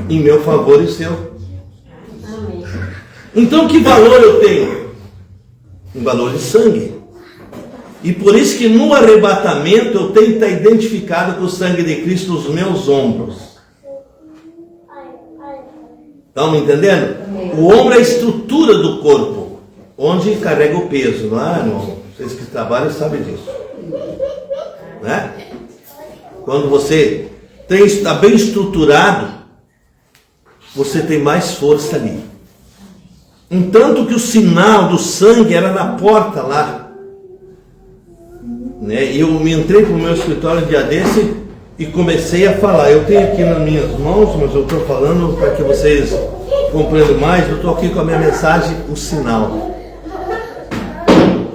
em meu favor e seu. Então que valor eu tenho? Um valor de sangue. E por isso que no arrebatamento eu tenho que estar identificado com o sangue de Cristo nos meus ombros. Estão me entendendo? O ombro é a estrutura do corpo, onde carrega o peso, não é, irmão? Vocês que trabalham sabem disso. Né? Quando você está bem estruturado, você tem mais força ali. Entanto que o sinal do sangue era na porta lá. Né? Eu me entrei para o meu escritório um dia desse e comecei a falar. Eu tenho aqui nas minhas mãos, mas eu estou falando para que vocês compreendam mais. Eu estou aqui com a minha mensagem, o sinal.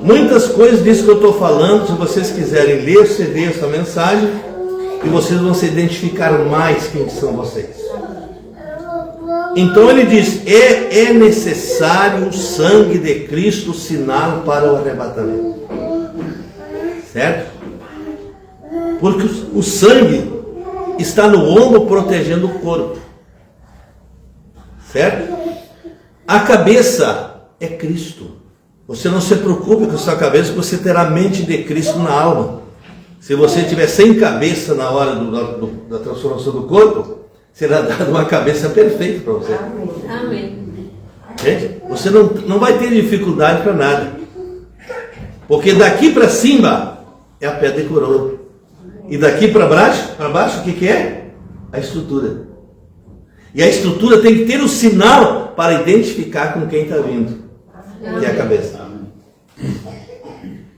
Muitas coisas disso que eu estou falando, se vocês quiserem ler, você lê essa mensagem e vocês vão se identificar mais quem são vocês. Então ele diz: é necessário o sangue de Cristo, sinal para o arrebatamento. Certo? Porque o sangue está no ombro protegendo o corpo. Certo? A cabeça é Cristo. Você não se preocupe com a sua cabeça, você terá a mente de Cristo na alma. Se você tiver sem cabeça na hora da transformação do corpo, será dada uma cabeça perfeita para você. Amém. Gente, você não vai ter dificuldade para nada. Porque daqui para cima é a pedra de coroa. E daqui para baixo, o que é? A estrutura. E a estrutura tem que ter o sinal para identificar com quem está vindo, que é a cabeça.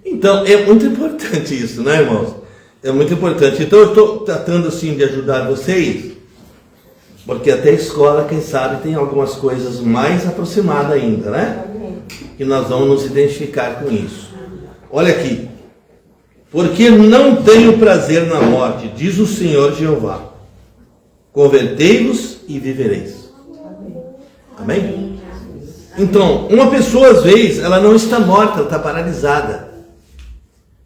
Então, é muito importante isso, né, irmãos? É muito importante. Então, eu estou tratando, assim, de ajudar vocês, porque até a escola, quem sabe, tem algumas coisas mais aproximadas ainda, né? Que nós vamos nos identificar com isso. Olha aqui. Porque não tenho prazer na morte, diz o Senhor Jeová. Convertei-vos e vivereis. Amém? Então, uma pessoa, às vezes, ela não está morta, ela está paralisada.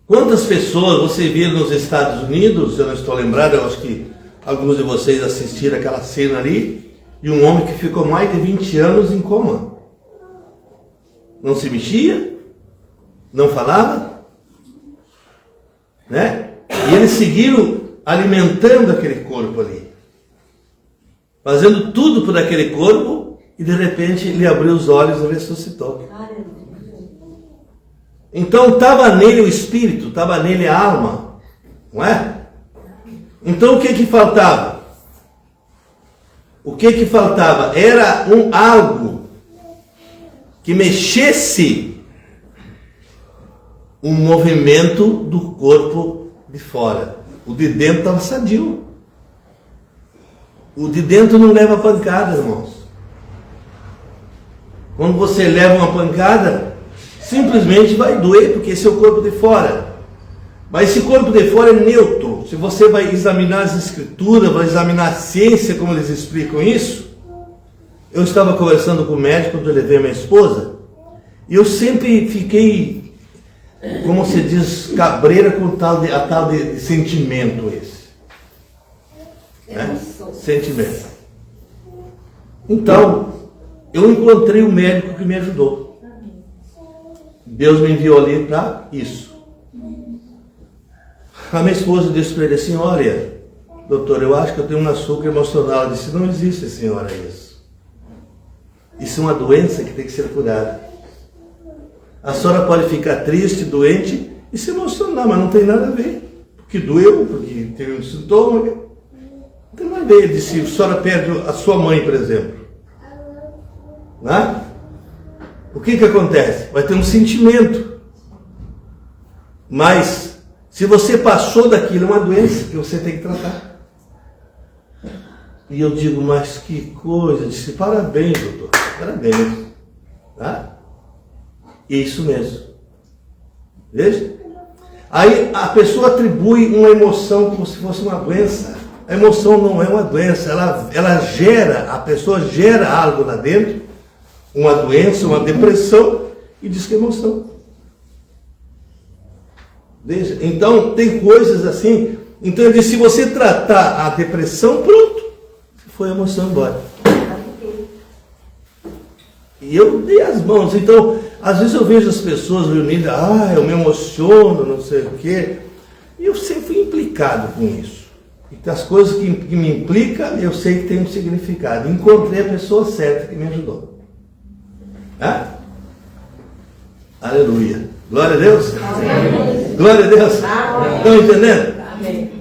Quantas pessoas você vê nos Estados Unidos, eu não estou lembrado, eu acho que alguns de vocês assistiram aquela cena ali, de um homem que ficou mais de 20 anos em coma. Não se mexia, não falava, né? E eles seguiram alimentando aquele corpo ali, fazendo tudo por aquele corpo, e de repente ele abriu os olhos e ressuscitou. Então estava nele o espírito, estava nele a alma, não é? Então o que faltava? O que faltava? Era algo que mexesse um movimento do corpo de fora. O de dentro estava sadio. O de dentro não leva pancada, irmãos. Quando você leva uma pancada, simplesmente vai doer, porque esse é o corpo de fora. Mas esse corpo de fora é neutro. Se você vai examinar as escrituras, vai examinar a ciência, como eles explicam isso. Eu estava conversando com o médico quando eu levei a minha esposa, e eu sempre fiquei, como se diz, cabreira com a tal de sentimento esse. Né? Sentimento. Então, eu encontrei um médico que me ajudou. Deus me enviou ali para isso. A minha esposa disse para ele assim: olha, doutor, eu acho que eu tenho um açúcar emocional. Eu disse: não existe, senhora, isso. Isso é uma doença que tem que ser curada. A senhora pode ficar triste, doente e se emocionar, mas não tem nada a ver. Porque doeu, porque teve um sintoma. Não tem nada a ver. Ele disse: a senhora perde a sua mãe, por exemplo. Né? O que acontece? Vai ter um sentimento. Mas se você passou daquilo, é uma doença que você tem que tratar. E eu digo: mas que coisa. Eu disse: parabéns, doutor, parabéns. Tá? E é isso mesmo. Veja? Aí a pessoa atribui uma emoção como se fosse uma doença. A emoção não é uma doença, ela gera, a pessoa gera algo lá dentro, uma doença, uma depressão, e diz que é emoção. Veja? Então tem coisas assim. Então ele diz: se você tratar a depressão, pronto, foi a emoção embora. E eu dei as mãos. Então, às vezes eu vejo as pessoas reunidas: eu me emociono, não sei o quê. E eu sempre fui implicado com isso. E as coisas que me implicam, eu sei que tem um significado. Encontrei a pessoa certa que me ajudou. Aleluia. Glória a Deus. Amém. Glória a Deus. Estão entendendo? Amém.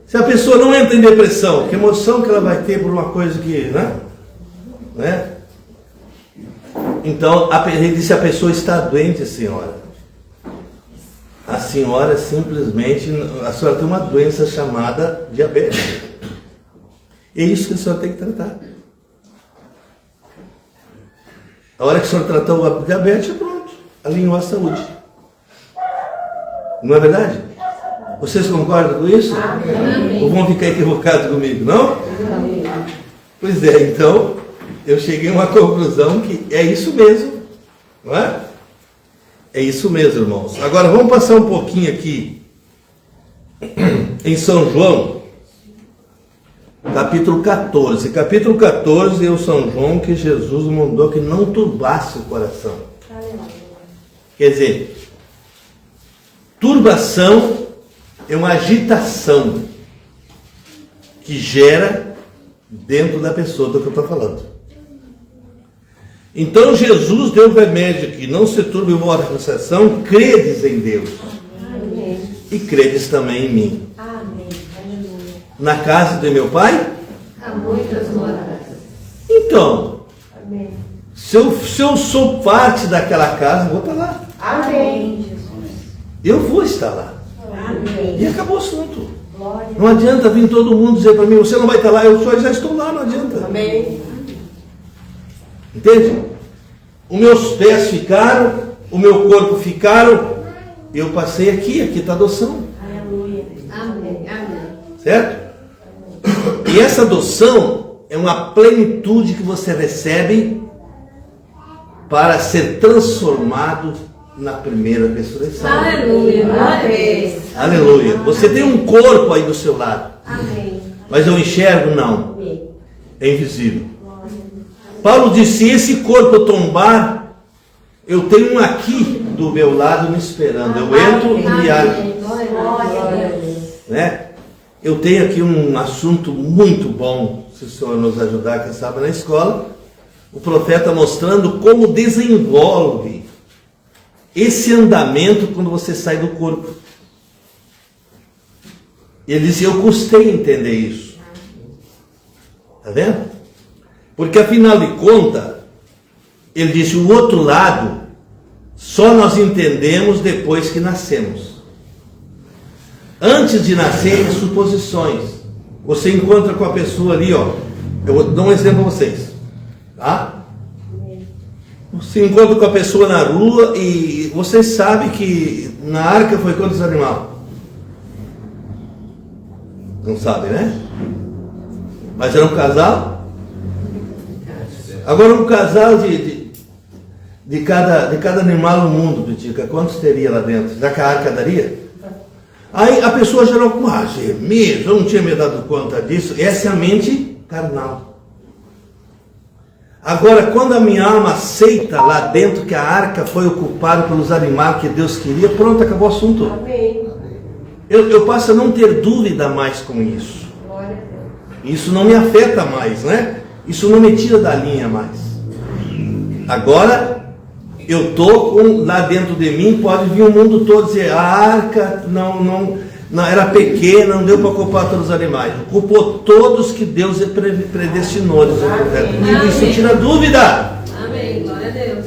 Se a pessoa não entra em depressão, que emoção que ela vai ter por uma coisa que, né? Então, ele disse: a pessoa está doente, senhora. A senhora simplesmente, a senhora tem uma doença chamada diabetes. É isso que a senhora tem que tratar. A hora que a senhora tratou o diabetes, pronto, alinhou a saúde. Não é verdade? Vocês concordam com isso? Amém. Ou vão ficar equivocados comigo, não? Amém. Pois é, então eu cheguei a uma conclusão que é isso mesmo, não é? É isso mesmo, irmãos. Agora vamos passar um pouquinho aqui em São João, capítulo 14. Capítulo 14 é o São João que Jesus mandou que não turbasse o coração. Quer dizer, turbação é uma agitação que gera dentro da pessoa do que eu estou falando. Então Jesus deu o remédio que não se turbe o vosso coração, credes em Deus. Amém. E credes também em mim. Amém. Aleluia. Na casa de meu pai? Há muitas moradas. Então, Amém. se eu sou parte daquela casa, eu vou estar lá. Amém. Eu vou estar lá. Amém. E acabou o assunto. Glória. Não adianta vir todo mundo dizer para mim, você não vai estar lá, eu já estou lá, não adianta. Amém. Entende? Os meus pés ficaram, o meu corpo ficaram, eu passei aqui está a adoção. Aleluia. Amém. Amém. Certo? E essa adoção é uma plenitude que você recebe para ser transformado na primeira ressurreição. Aleluia. Amém. Aleluia. Você tem um corpo aí do seu lado, Amém. mas eu enxergo? Não. Amém. É invisível. Paulo disse, se esse corpo tombar, eu tenho um aqui do meu lado me esperando. Eu entro e me abro. Glória a Deus. Né? Eu tenho aqui um assunto muito bom, se o Senhor nos ajudar, quem sabe, na escola. O profeta mostrando como desenvolve esse andamento quando você sai do corpo. Ele disse, eu custei entender isso. Está vendo? Porque afinal de contas, ele disse, o outro lado, só nós entendemos depois que nascemos. Antes de nascer, suposições. Você encontra com a pessoa ali, ó. Eu vou dar um exemplo a vocês. Tá? Você encontra com a pessoa na rua e vocês sabem que na arca foi quantos animais? Não sabe, né? Mas era um casal? Agora um casal de cada animal no mundo, Pitica, quantos teria lá dentro? Já que a arca daria? Aí a pessoa gerou com mesmo, eu não tinha me dado conta disso. Essa é a mente carnal. Agora, quando a minha alma aceita lá dentro que a arca foi ocupada pelos animais que Deus queria, pronto, acabou o assunto. Amém. Eu passo a não ter dúvida mais com isso. Glória a Deus. Isso não me afeta mais, né? Isso não me tira da linha mais. Agora, eu estou com lá dentro de mim, pode vir o mundo todo dizer, a arca não era pequena, não deu para ocupar todos os animais. Ocupou todos que Deus predestinou. Isso tira dúvida. Amém. Glória a Deus.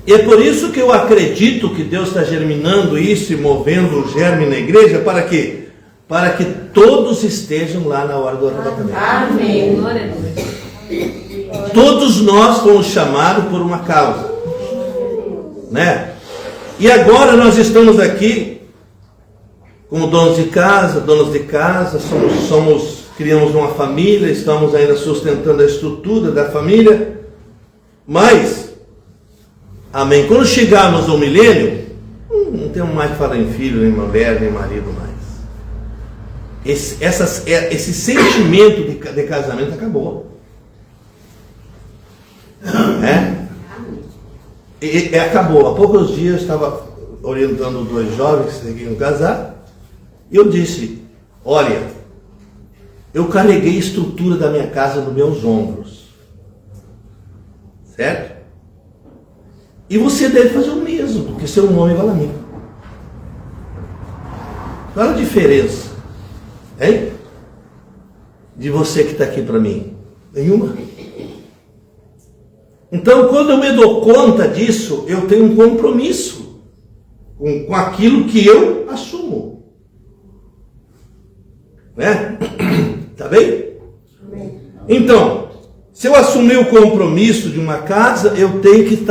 E é por isso que eu acredito que Deus está germinando isso e movendo o germe na igreja, para quê? Para que todos estejam lá na hora do arrebatamento. Amém. Glória a Deus. Todos nós fomos chamados por uma causa, né? E agora nós estamos aqui como donos de casa, criamos uma família, estamos ainda sustentando a estrutura da família, mas, amém, quando chegarmos ao milênio, não temos mais que falar em filho, nem mulher, nem marido mais. Esse sentimento de casamento acabou. Acabou. Há poucos dias eu estava orientando dois jovens que queriam casar, e eu disse, olha, eu carreguei a estrutura da minha casa nos meus ombros, certo? E você deve fazer o mesmo, porque seu nome vale a mim. Qual a diferença, hein? De você que está aqui para mim? Nenhuma. Então, quando eu me dou conta disso, eu tenho um compromisso com aquilo que eu assumo. Né? Tá bem? Então, se eu assumir o compromisso de uma casa, eu tenho que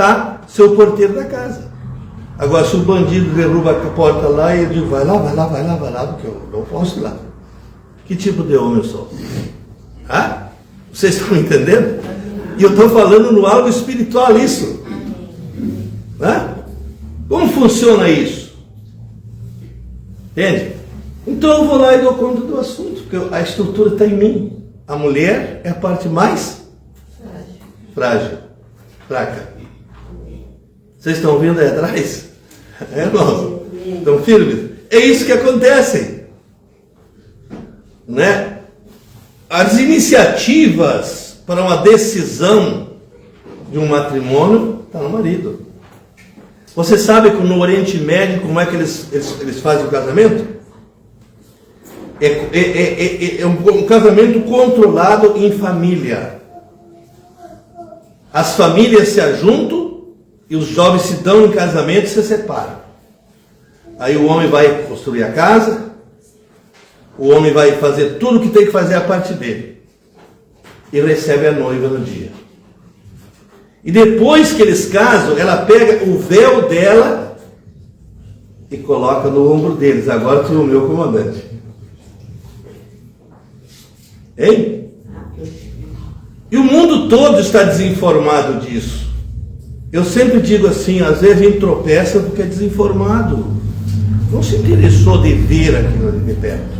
ser o porteiro da casa. Agora, se o bandido derruba a porta lá, eu digo, vai lá, porque eu não posso ir lá. Que tipo de homem eu sou? Ah? Vocês estão entendendo? E eu estou falando no algo espiritual isso. Né? Como funciona isso? Entende? Então eu vou lá e dou conta do assunto, porque a estrutura está em mim. A mulher é a parte mais frágil, fraca. Vocês estão vendo aí atrás? Irmãos? Estão firmes? É isso que acontece. Né? As iniciativas para uma decisão de um matrimônio está no marido. Você sabe que no Oriente Médio como é que eles fazem o casamento? É um casamento controlado em família. As famílias se ajuntam e os jovens se dão em casamento e se separam. Aí o homem vai construir a casa, o homem vai fazer tudo o que tem que fazer a parte dele. E recebe a noiva no dia. E depois que eles casam, ela pega o véu dela e coloca no ombro deles. Agora tu é o meu comandante. Hein? E o mundo todo está desinformado disso. Eu sempre digo assim, às vezes a gente tropeça porque é desinformado. Não se interessou de ver aquilo ali de perto.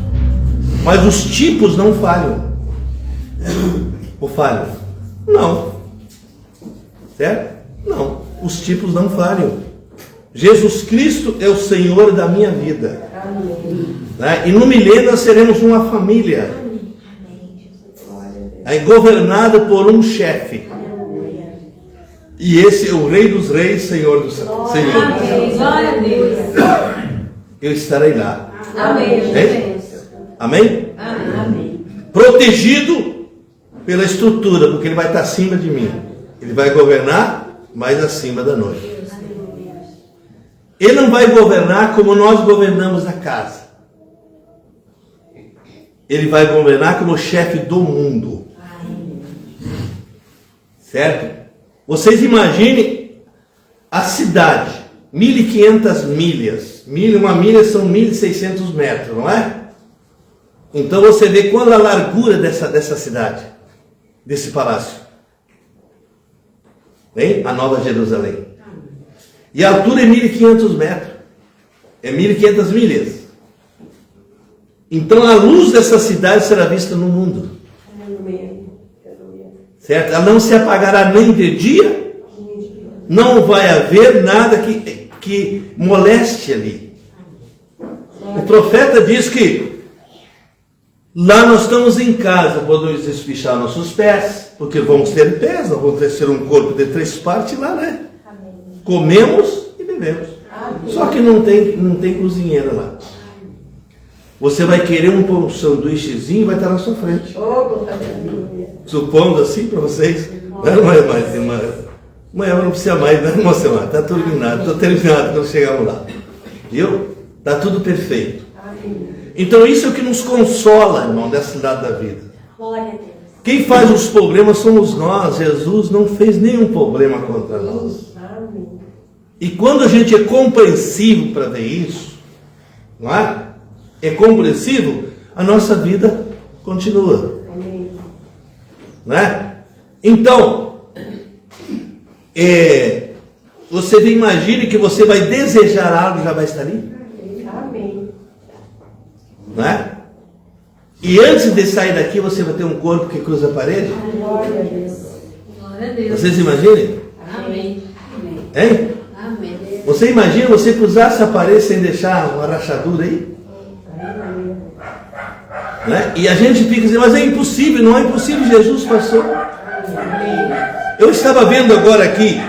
Mas os tipos não falham. Ou falham? Não. Certo? Não. Os tipos não falham. Jesus Cristo é o Senhor da minha vida. Né? E no milênio nós seremos uma família. Aí governada por um chefe. E esse é o Rei dos Reis, Senhor dos Senhores. Amém. Glória a Deus. Eu estarei lá. Amém. Amém? Amém. Protegido pela estrutura, porque ele vai estar acima de mim. Ele vai governar mais acima da noite. Ele não vai governar como nós governamos a casa. Ele vai governar como chefe do mundo. Certo? Vocês imaginem a cidade, 1.500 milhas. Uma milha são 1.600 metros, não é? Então você vê qual a largura dessa cidade, desse palácio. Bem? A Nova Jerusalém. E a altura é 1.500 metros. É 1.500 milhas. Então a luz dessa cidade será vista no mundo. Certo? Ela não se apagará nem de dia. Não vai haver nada que moleste ali. O profeta diz que lá nós estamos em casa, podemos espichar nossos pés, porque vamos ter pés, nós vamos ter um corpo de 3 partes lá, né? Comemos e bebemos. Só que não tem cozinheira lá. Você vai querer um sanduíchezinho e vai estar na sua frente. Supondo assim para vocês. Não é mais, amanhã não precisa mais, né, moça? Está terminado, quando chegamos lá. Viu? Está tudo perfeito. Então isso é o que nos consola, irmão, dessa lado da vida. Quem faz os problemas somos nós. Jesus não fez nenhum problema contra nós. E quando a gente é compreensivo para ver isso, não é? É compreensivo, a nossa vida continua. Não é? Então, você imagine que você vai desejar algo e já vai estar ali. Amém. Não é? E antes de sair daqui, você vai ter um corpo que cruza a parede. Glória a Deus. Glória a Deus. Vocês imaginem? Amém. Hein? Amém. Você imagina você cruzar essa parede sem deixar uma rachadura aí? Né? E a gente fica dizendo, mas é impossível. Não é impossível, Jesus passou. Eu estava vendo agora aqui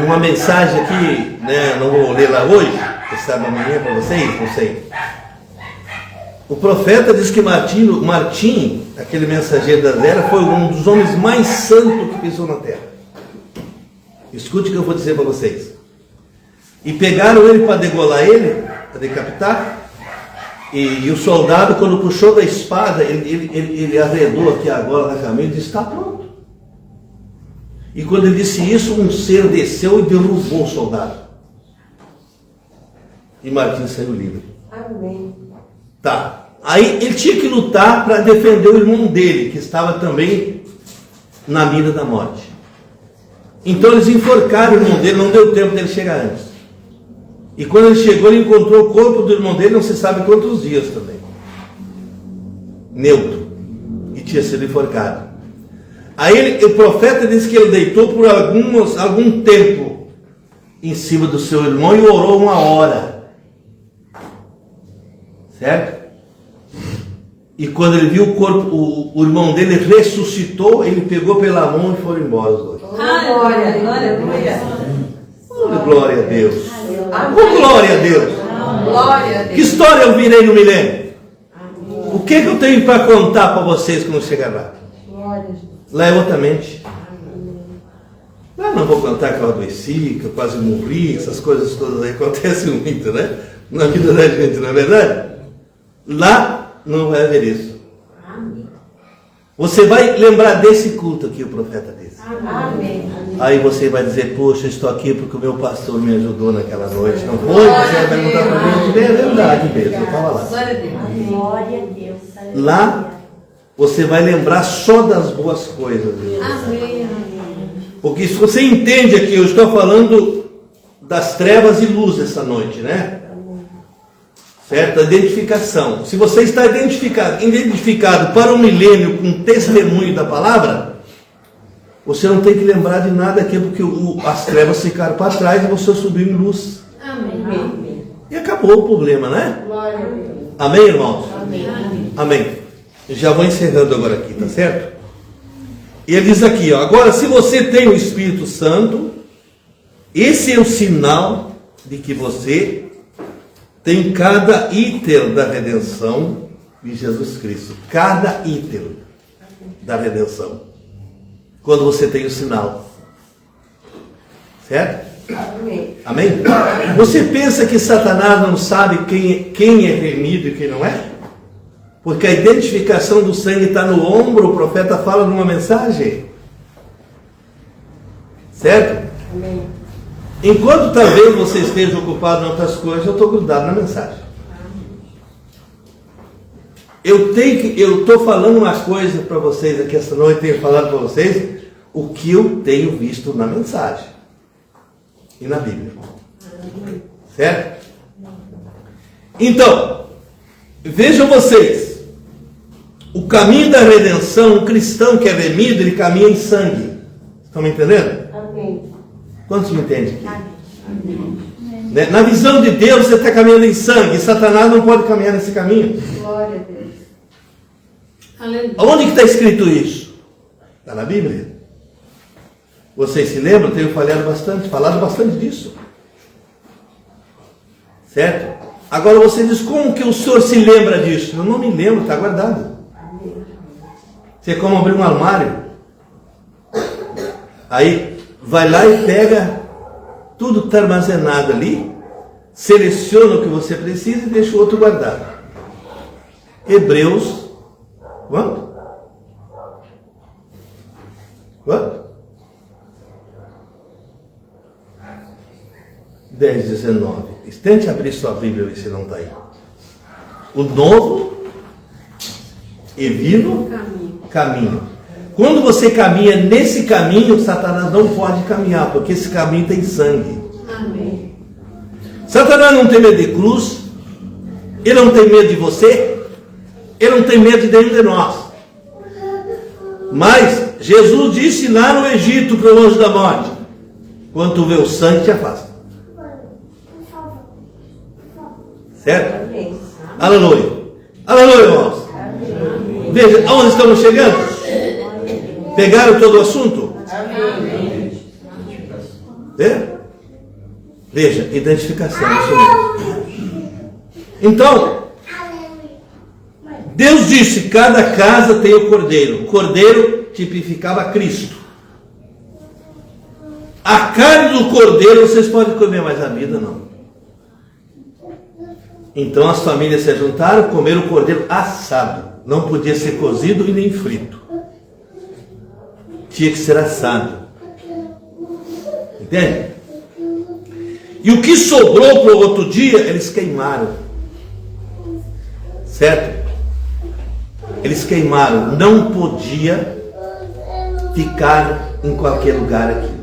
uma mensagem aqui, né? Não vou ler lá hoje, estava amanhã para vocês, não sei. O profeta diz que Martim, aquele mensageiro da era, foi um dos homens mais santos que pisou na terra. Escute o que eu vou dizer para vocês. E pegaram ele para degolar ele, para decapitar. E o soldado, quando puxou da espada, ele arredou aqui agora na caminho e disse, está pronto. E quando ele disse isso, um ser desceu e derrubou o soldado. E Martim saiu livre. Amém. Tá. Aí ele tinha que lutar para defender o irmão dele, que estava também na mira da morte. Então eles enforcaram o irmão dele, não deu tempo dele chegar antes. E quando ele chegou, ele encontrou o corpo do irmão dele, não se sabe quantos dias também. Neutro. tinha sido enforcado. Aí o profeta disse que ele deitou por algum tempo em cima do seu irmão e orou 1 hora. Certo? E quando ele viu o corpo, o irmão dele ressuscitou, ele pegou pela mão e foram embora os dois. Glória, glória, glória. Glória a Deus. Glória a Deus. Glória a Que Deus. história eu virei no milênio? O que eu tenho para contar para vocês quando chegar lá? Lá é outra mente. Lá não vou contar que eu adoeci, que eu quase morri, essas coisas todas aí acontecem muito, né? Na vida da gente, não é verdade? Lá não vai haver isso. Você vai lembrar desse culto que o profeta disse. Amém. Aí você vai dizer, poxa, estou aqui porque o meu pastor me ajudou naquela noite. Não foi? Você vai perguntar para mim, é verdade mesmo, fala lá. Glória a Deus. Glória a Deus. Lá você vai lembrar só das boas coisas. Amém. Porque se você entende aqui, eu estou falando das trevas e luz essa noite, né? Certo? A identificação. Se você está identificado para o milênio com o testemunho da palavra, você não tem que lembrar de nada aqui, porque as trevas ficaram para trás e você subiu em luz. Amém. E acabou o problema, né? Glória a Deus. Amém, irmãos? Amém. Amém. Já vou encerrando agora aqui, tá certo? E ele diz aqui, ó, agora se você tem o Espírito Santo, esse é o sinal de que você tem cada ítem da redenção de Jesus Cristo. Cada ítem da redenção. Quando você tem o sinal. Certo? Amém. Amém? Você pensa que Satanás não sabe quem é remido e quem não é? Porque a identificação do sangue está no ombro, o profeta fala numa mensagem. Certo? Amém. Enquanto talvez você esteja ocupado em outras coisas, eu estou grudado na mensagem. Eu estou falando uma coisa para vocês aqui esta noite, tenho falado para vocês o que eu tenho visto na mensagem e na Bíblia. Certo? Então, vejam vocês, o caminho da redenção, um cristão que é remido, ele caminha em sangue. Estão me entendendo? Amém. Quantos me entendem aqui? Né? Na visão de Deus, você está caminhando em sangue. E Satanás não pode caminhar nesse caminho. Glória a Deus. Aleluia. Onde que está escrito isso? Está na Bíblia. Vocês se lembram? Eu tenho falado bastante disso. Certo? Agora você diz, como que o senhor se lembra disso? Eu não me lembro, está guardado. Você é como abrir um armário. Aí vai lá e pega tudo que está armazenado ali, seleciona o que você precisa e deixa o outro guardado. Hebreus, quanto? 10:19. Tente abrir sua Bíblia e se não está aí. O novo e vivo caminho. Quando você caminha nesse caminho, Satanás não pode caminhar, porque esse caminho tem sangue. Amém. Satanás não tem medo de cruz, ele não tem medo de você, ele não tem medo de nenhum de nós. Mas Jesus disse lá no Egito para o anjo da morte: quando tu vê o sangue, te afasta. Certo? Amém. Aleluia. Aleluia, irmãos. Veja, aonde estamos chegando? Pegaram todo o assunto? Amém. É? Veja, identificação, isso mesmo. Então, Deus disse, cada casa tem o cordeiro. O cordeiro tipificava Cristo. A carne do cordeiro vocês podem comer, mas a vida não. Então as famílias se juntaram, comeram o cordeiro assado. Não podia ser cozido e nem frito. Tinha que ser assado. Entende? E o que sobrou para o outro dia, eles queimaram. Certo? Eles queimaram. Não podia ficar em qualquer lugar aqui.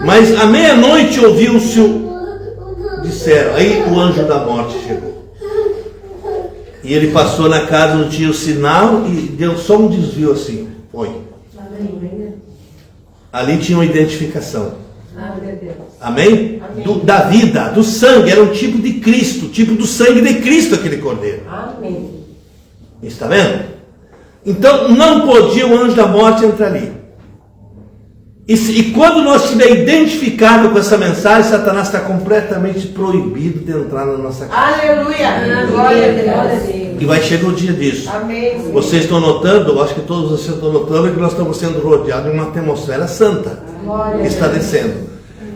Mas à meia-noite ouviu-se, disseram, aí o anjo da morte chegou. E ele passou na casa onde tinha o sinal e deu só um desvio assim. Foi. Ali tinha uma identificação. Amém? Da vida, do sangue. Era um tipo de Cristo, tipo do sangue de Cristo aquele cordeiro. Amém. Está vendo? Então não podia o anjo da morte entrar ali. E quando nós estiver identificado com essa mensagem, Satanás está completamente proibido de entrar na nossa casa. Aleluia. Glória a Deus. E vai chegar o dia disso. Amém. Vocês estão notando, eu acho que todos vocês estão notando que nós estamos sendo rodeados de uma atmosfera santa. Que está descendo.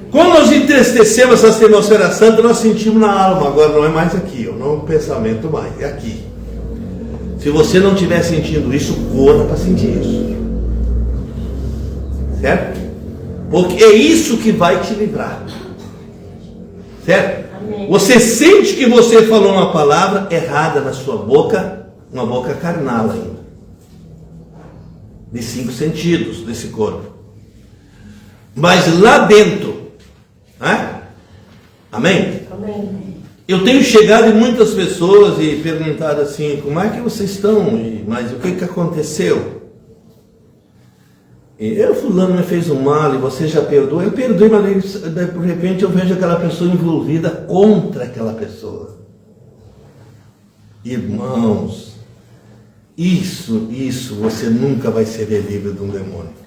Quando nós entristecemos essa atmosfera santa, nós sentimos na alma. Agora não é mais aqui, não é um pensamento mais, é aqui. Se você não estiver sentindo isso, corra para sentir isso. Certo? Porque é isso que vai te livrar. Certo? Amém. Você sente que você falou uma palavra errada na sua boca, uma boca carnal ainda. De 5 sentidos desse corpo. Mas lá dentro, né? Amém? Amém. Eu tenho chegado em muitas pessoas e perguntado assim, como é que vocês estão? Mas o que aconteceu? Fulano me fez um mal e você já perdoou. Eu perdoei, mas de repente eu vejo aquela pessoa envolvida contra aquela pessoa. Irmãos, isso você nunca vai ser livre de um demônio.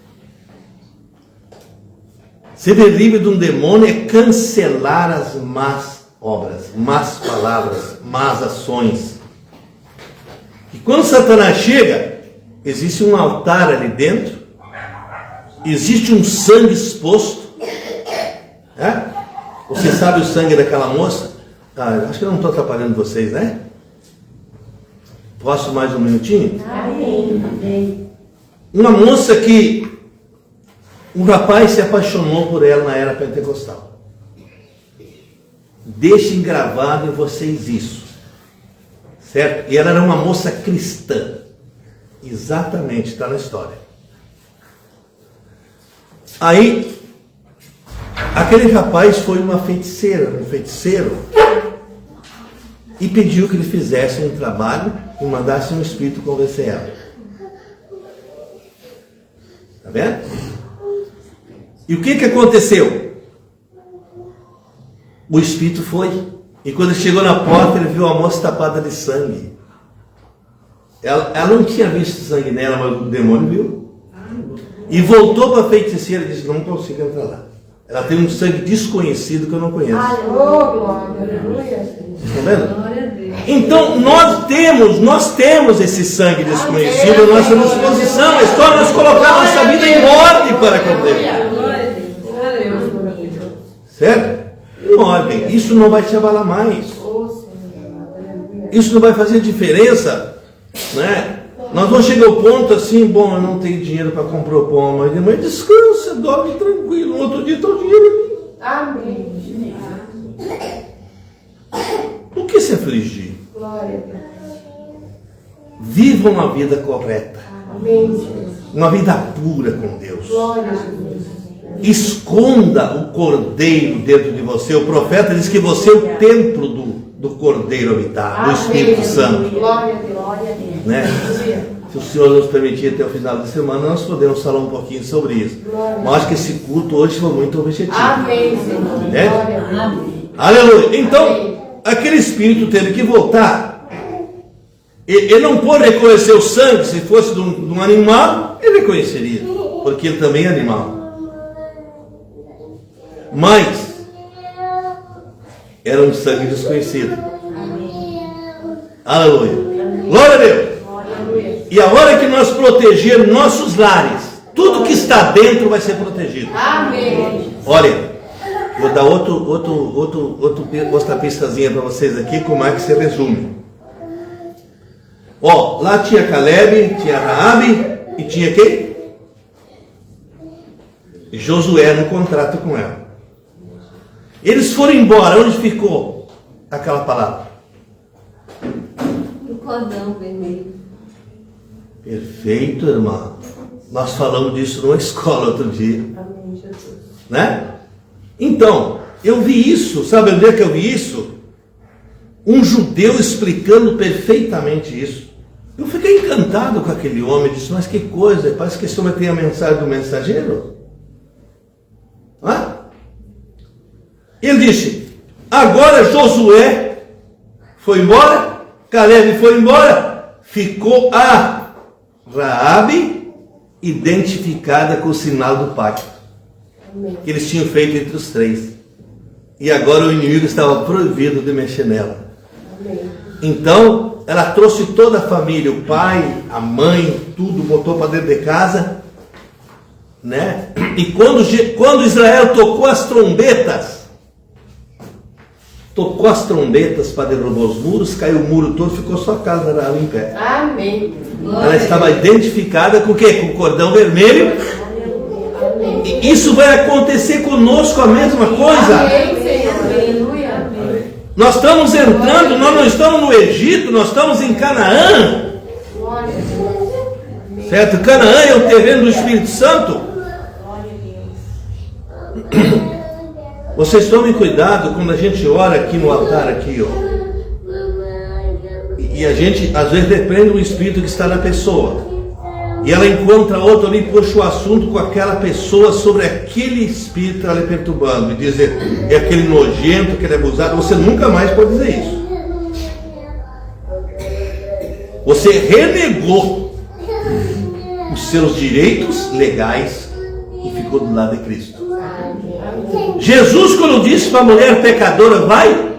Ser livre de um demônio é cancelar as más obras, más palavras, más ações. E quando Satanás chega, existe um altar ali dentro, existe um sangue exposto. Você sabe o sangue daquela moça? Acho que eu não estou atrapalhando vocês, né? Posso mais um minutinho? Amém. Uma moça que um rapaz se apaixonou por ela na era pentecostal. Deixem gravado em vocês isso. Certo? E ela era uma moça cristã. Exatamente, está na história. Aí, aquele rapaz foi um feiticeiro, e pediu que ele fizesse um trabalho e mandasse um espírito convencer ela. Está vendo? E o que aconteceu? O espírito foi. E quando ele chegou na porta, ele viu a moça tapada de sangue. Ela não tinha visto sangue nela, mas o demônio viu. E voltou para a feiticeira e disse, não consigo entrar lá. Ela tem um sangue desconhecido que eu não conheço. Aleluia. Está vendo? Então nós temos esse sangue desconhecido à nossa disposição. É só nós colocar nossa vida em ordem para com Deus. Certo? Em ordem. Isso não vai te abalar mais. Isso não vai fazer diferença, né? Nós vamos chegar ao ponto assim, bom, eu não tenho dinheiro para comprar o pão, mas descansa, dorme tranquilo, no outro dia está o dinheiro ali. Amém. Por que se afligir? Glória a Deus. Viva uma vida correta. Amém. Uma vida pura com Deus. Glória a Deus. Esconda o cordeiro dentro de você. O profeta diz que você é o templo do cordeiro habitar, do Espírito Santo. Glória a Deus. Né? Se o Senhor nos permitir até o final da semana, nós podemos falar um pouquinho sobre isso. Mas acho que esse culto hoje foi muito objetivo. Amém, Senhor. Né? Glória a Deus. Aleluia. Então, aquele espírito teve que voltar. Ele não pôde reconhecer o sangue. Se fosse de um animal, ele reconheceria, porque ele também é animal. Mas era um sangue desconhecido. Aleluia. Glória a Deus. E a hora que nós protegermos nossos lares, tudo que está dentro vai ser protegido. Amém. Olha, vou dar outra pistazinha para vocês aqui, como é que se resume. Lá tinha Caleb, tinha Raabe e tinha quem? Josué no contrato com ela. Eles foram embora, onde ficou aquela palavra? No cordão vermelho. Perfeito, irmão. Nós falamos disso numa escola outro dia. Amém, Jesus. Né? Então, eu vi isso. Sabe onde é que eu vi isso? Um judeu explicando perfeitamente isso. Eu fiquei encantado com aquele homem, disse, mas que coisa, parece que esse homem tem a mensagem do mensageiro. Ele disse, agora Josué foi embora, Caleb foi embora, ficou a Raabe identificada com o sinal do pacto que eles tinham feito entre os três. E agora o inimigo estava proibido de mexer nela. Então, ela trouxe toda a família, o pai, a mãe, tudo, botou para dentro de casa, né? E quando Israel tocou as trombetas para derrubar os muros, caiu o muro todo, ficou só a casa da Raabe em pé. Amém. Ela estava identificada com o quê? Com o cordão vermelho. E isso vai acontecer conosco a mesma coisa. Amém, Senhor. Aleluia. Nós estamos entrando, nós não estamos no Egito, nós estamos em Canaã. Certo? Canaã é o terreno do Espírito Santo. Vocês tomem cuidado quando a gente ora aqui no altar, aqui, ó. E a gente, às vezes, depende do Espírito que está na pessoa. E ela encontra outro ali, puxa o assunto com aquela pessoa sobre aquele espírito ali perturbando. E dizer, é aquele nojento, aquele abusado. Você nunca mais pode dizer isso. Você renegou os seus direitos legais e ficou do lado de Cristo. Jesus, quando disse para a mulher pecadora, vai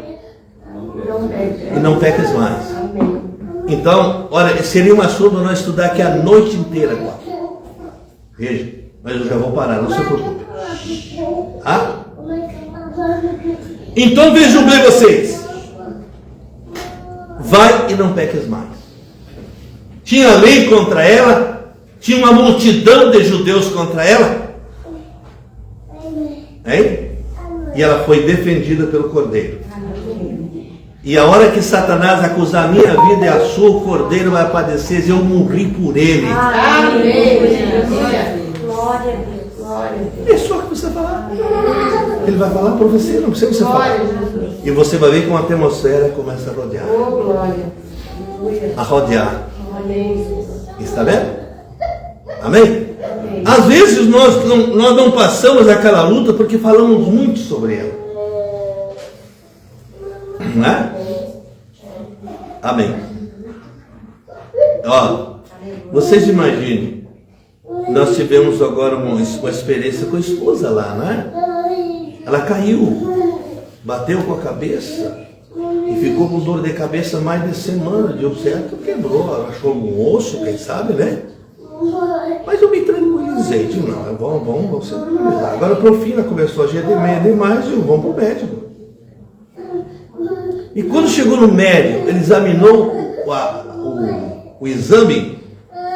e não peques mais. Então, olha, seria um assunto para nós estudar aqui a noite inteira agora. Veja, mas eu já vou parar, não se preocupe. Então vejam bem vocês. Vai e não peques mais. Tinha lei contra ela, tinha uma multidão de judeus contra ela. Hein? E ela foi defendida pelo Cordeiro. E a hora que Satanás acusar a minha vida e a sua, o Cordeiro vai padecer, eu morri por ele. Amém. Glória a Deus. Glória a Deus. É só que você falar. Ele vai falar para você, não precisa você falar. E você vai ver como a atmosfera começa a rodear. Oh, glória. A rodear. Amém. Está vendo? Amém? Às vezes nós não passamos aquela luta porque falamos muito sobre ela. Não é? Amém. Ó, vocês imaginem, nós tivemos agora uma experiência com a esposa lá, não é? Ela caiu, bateu com a cabeça e ficou com dor de cabeça mais de semana. Deu certo, quebrou, achou algum osso, quem sabe, né? Mas eu me tranquilizei, disse, não, vamos se tranquilizar. Agora, por fim, ela começou a gemer demais e vamos para o médico. E quando chegou no médico, ele examinou o exame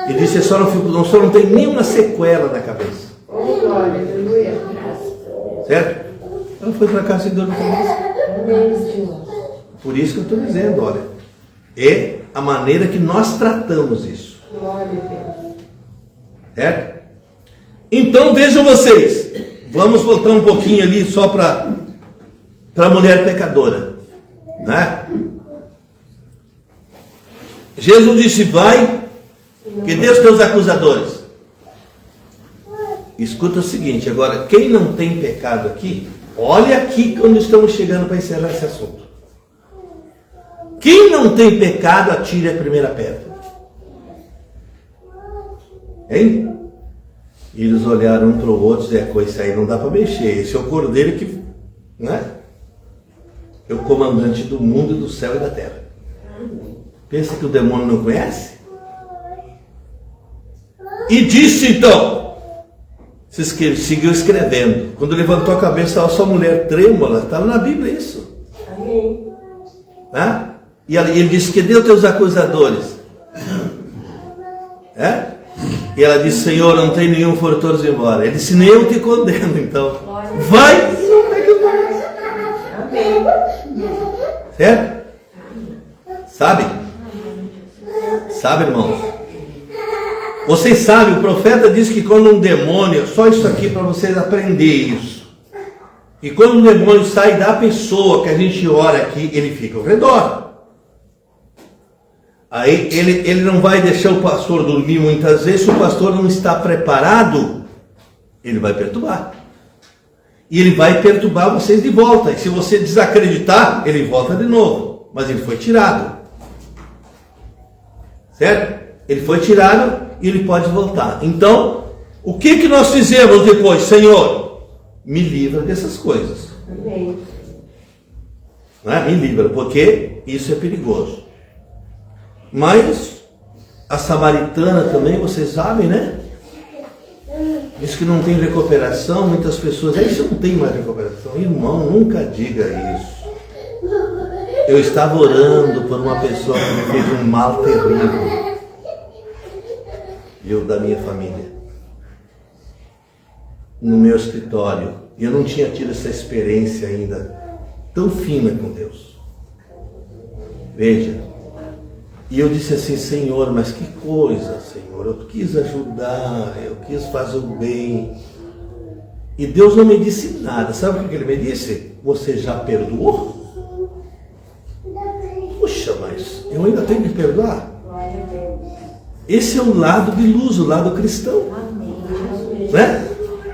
e disse, só não tem nenhuma sequela na cabeça. Oh, glória. Aleluia. Certo? Ela foi para casa sem dor de cabeça. Amém, Senhor. Por isso que eu estou dizendo, olha, é a maneira que nós tratamos isso. Glória a Deus. Certo? Então vejam vocês, vamos voltar um pouquinho ali só para a mulher pecadora, né? Jesus disse, vai, que Deus teus acusadores. Escuta o seguinte, agora, quem não tem pecado aqui, olha aqui quando estamos chegando para encerrar esse assunto. Quem não tem pecado, atire a primeira pedra. Hein? E eles olharam um para o outro e disseram, com isso aí não dá para mexer. Esse é o Cordeiro que, né? É o comandante do mundo, do céu e da terra. Pensa que o demônio não conhece? E disse então, seguiu escrevendo. Quando levantou a cabeça, a sua mulher trêmula, estava na Bíblia isso. Amém. Né? E ele disse, que deu teus acusadores? É? E ela disse, Senhor, não tem nenhum, foram todos embora. Ele disse, nem eu te condeno, então. Vai e não pegue mais. Amém. Certo? Sabe, irmãos? Vocês sabem, o profeta diz que quando um demônio, só isso aqui para vocês aprenderem isso. E quando o demônio sai da pessoa que a gente ora aqui, ele fica ao redor. Aí ele não vai deixar o pastor dormir muitas vezes. Se o pastor não está preparado, ele vai perturbar. E ele vai perturbar vocês de volta. E se você desacreditar, ele volta de novo. Mas ele foi tirado. Certo? Ele foi tirado e ele pode voltar. Então, o que nós fizemos depois? Senhor, me livra dessas coisas. Amém. Não é? Me livra, porque isso é perigoso. Mas a samaritana também, vocês sabem, né? Diz que não tem recuperação. Muitas pessoas, isso não tem mais recuperação. Irmão, nunca diga isso. Eu estava orando por uma pessoa que me fez um mal terrível. Eu da minha família. No meu escritório. E eu não tinha tido essa experiência ainda tão fina com Deus. Veja. E eu disse assim, Senhor, mas que coisa, Senhor. Eu quis ajudar, eu quis fazer o bem. E Deus não me disse nada. Sabe o que Ele me disse? Você já perdoou? Puxa, mas eu ainda tenho que perdoar? Esse é o lado de luz, o lado cristão. Né?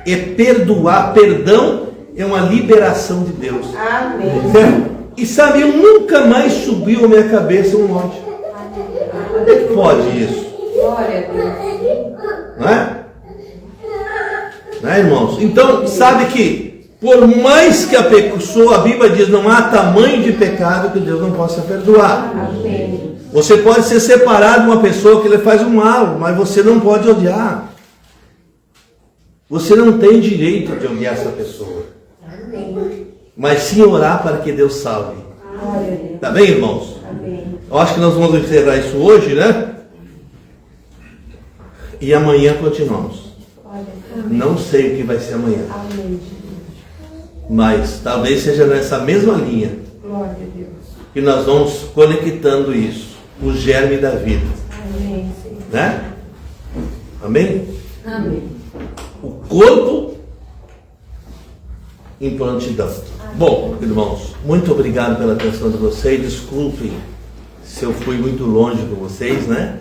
É perdoar. Perdão é uma liberação de Deus. Amém. Certo? E sabe, eu nunca mais subiu a minha cabeça um monte. Como é que pode isso? Glória a Deus. Não é? Não é, irmãos? Então, sabe que por mais que a pessoa, a Bíblia diz, não há tamanho de pecado que Deus não possa perdoar. Amém. Você pode ser separado de uma pessoa que lhe faz um mal, mas você não pode odiar. Você não tem direito de odiar essa pessoa. Amém. Mas sim orar para que Deus salve. Glória a Deus. Tá bem, irmãos? Amém. Eu acho que nós vamos encerrar isso hoje, né? E amanhã continuamos. Não sei o que vai ser amanhã. Amém. Mas talvez seja nessa mesma linha Glória a Deus. que nós vamos conectando isso. O germe da vida. Amém, Senhor. Né? Amém? Amém. O corpo em prontidão. Bom, irmãos, muito obrigado pela atenção de vocês. Desculpem se eu fui muito longe com vocês, né?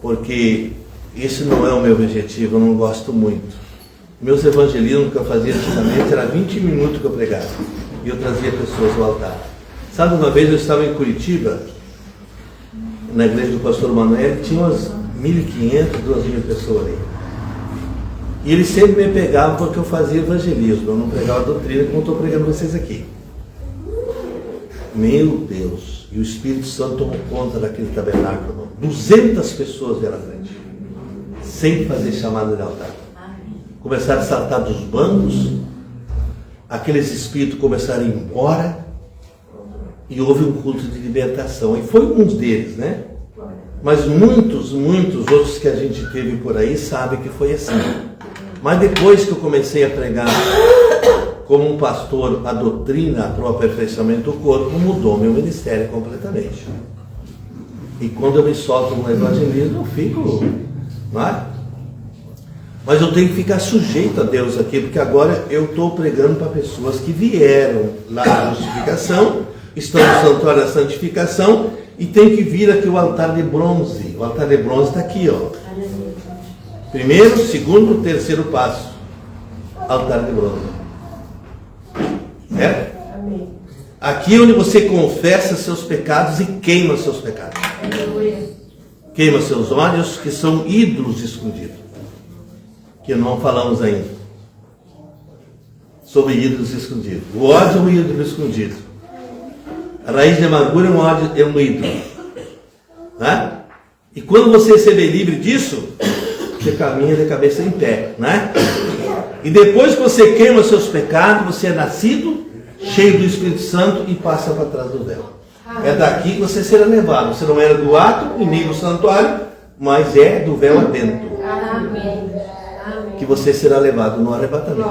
Porque esse não é o meu objetivo, eu não gosto muito. Meus evangelismos que eu fazia antigamente era 20 minutos que eu pregava. E eu trazia pessoas ao altar. Sabe, uma vez eu estava em Curitiba, na igreja do pastor Manuel, tinha umas 1.500, 2.000 pessoas ali. E eles sempre me pegavam porque eu fazia evangelismo, eu não pregava doutrina como estou pregando vocês aqui. Meu Deus, e o Espírito Santo tomou conta daquele tabernáculo. 200 pessoas vieram à frente, sem fazer chamada de altar. Começaram a saltar dos bancos, aqueles espíritos começaram a ir embora, e houve um culto de libertação. E foi um deles, né? Mas muitos outros que a gente teve por aí sabem que foi assim. Mas depois que eu comecei a pregar como um pastor a doutrina para o aperfeiçoamento do corpo, mudou meu ministério completamente. E quando eu me solto no evangelismo, eu fico, não é? Mas eu tenho que ficar sujeito a Deus aqui, porque agora eu estou pregando para pessoas que vieram lá na justificação, estão no santuário da santificação, e tem que vir aqui o altar de bronze. O altar de bronze está aqui, ó. Primeiro, segundo, terceiro passo. Altar de bronze. Certo? Amém. Aqui é onde você confessa seus pecados e queima seus pecados. Queima seus olhos, que são ídolos escondidos. Que não falamos ainda. Sobre ídolos escondidos. O ódio é um ídolo escondido. A raiz de amargura é um ídolo. Né? E quando você ser livre disso, você caminha de cabeça em pé. Né? E depois que você queima seus pecados, você é nascido, cheio do Espírito Santo e passa para trás do véu. É daqui que você será levado. Você não era do ato e nem do santuário, mas é do véu adentro. Amém. Que você será levado no arrebatamento.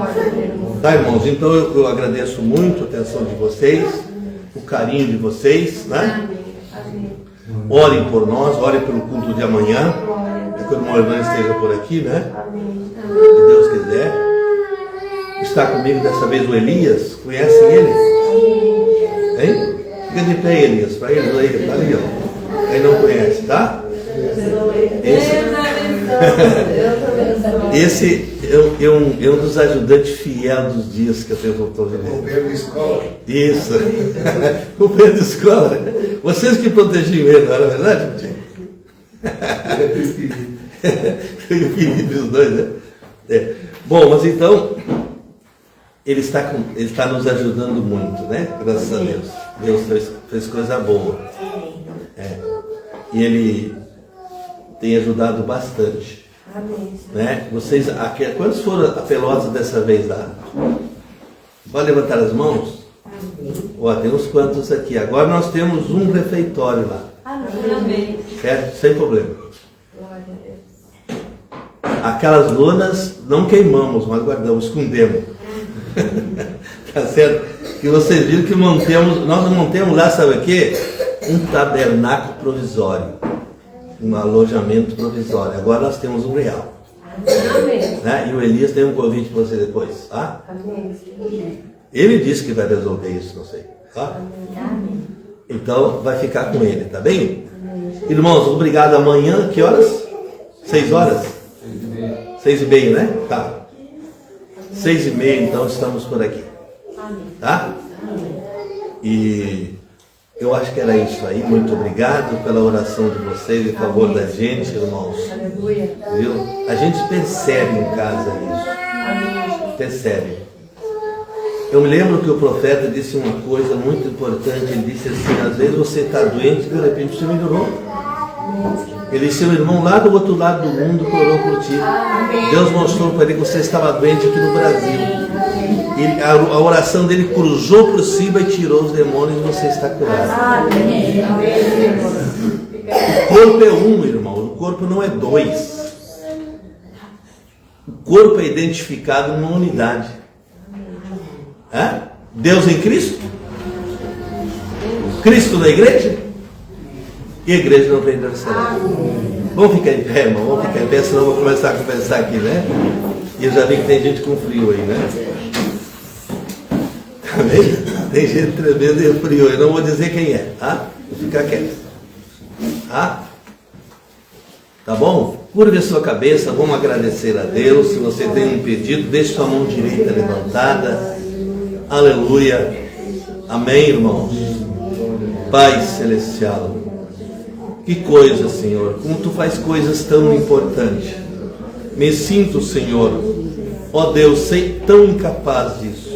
Tá, irmãos? Então eu agradeço muito a atenção de vocês, o carinho de vocês, né? Orem por nós, orem pelo culto de amanhã. É que o irmão Hernandes esteja por aqui, né? Se Deus quiser. está comigo dessa vez o Elias. Conhecem ele? Hein? Fica de pé, Elias, para eles aí, tá ali, ó. Quem não conhece, tá? Esse é um dos ajudantes fiel dos dias que eu tenho voltado de ver. O Pedro Escola. Isso. O Pedro Escola. Vocês que protegiam ele, não era verdade, tio? E o Felipe, os dois, né? É. Bom, mas então, ele está nos ajudando muito, né? Graças a Deus. Deus fez coisa boa. É. E ele tem ajudado bastante. Né? Vocês, aqui, quantos foram a Pelotas dessa vez lá? Pode levantar as mãos? Ó, tem uns quantos aqui. Agora nós temos um refeitório lá. Amém. Certo? Sem problema. Aquelas lonas não queimamos, mas guardamos, escondemos. Tá certo? Que vocês viram que nós montemos lá, sabe o quê? Um tabernáculo provisório. Um alojamento provisório. Agora nós temos um real. Né? E o Elias tem um convite para você depois. Tá? Ele disse que vai resolver isso, não sei. Tá? Então vai ficar com ele, tá bem? Irmãos, obrigado. Amanhã, que horas? 6 horas? 6:30, né? Tá. 6:30, então estamos por aqui. Tá? E eu acho que era isso aí. Muito obrigado pela oração de vocês em favor da gente, irmãos. Viu? A gente percebe em casa isso. Percebe. Eu me lembro que o profeta disse uma coisa muito importante. Ele disse assim: às vezes você está doente e de repente você melhorou. Ele disse: seu irmão lá do outro lado do mundo orou por ti. Deus mostrou para ele que você estava doente aqui no Brasil. A oração dele cruzou por cima e tirou os demônios e você está curado. O corpo é um, irmão. O corpo não é dois. O corpo é identificado numa unidade. É? Deus em Cristo? Cristo na igreja? E a igreja não vem dançar. Vamos ficar em pé, irmão. Vamos ficar em pé, senão eu vou começar a conversar aqui, né? E eu já vi que tem gente com frio aí, né? Tá vendo? Tem gente tremendo e frio. Eu não vou dizer quem é, tá? Vou ficar quieto. Tá? Tá bom? Curve a sua cabeça, vamos agradecer a Deus. Se você tem um pedido, deixe sua mão direita levantada. Aleluia. Amém, irmãos. Pai Celestial, que coisa, Senhor, como Tu faz coisas tão importantes. Me sinto, Senhor, ó Deus, sei tão incapaz disso.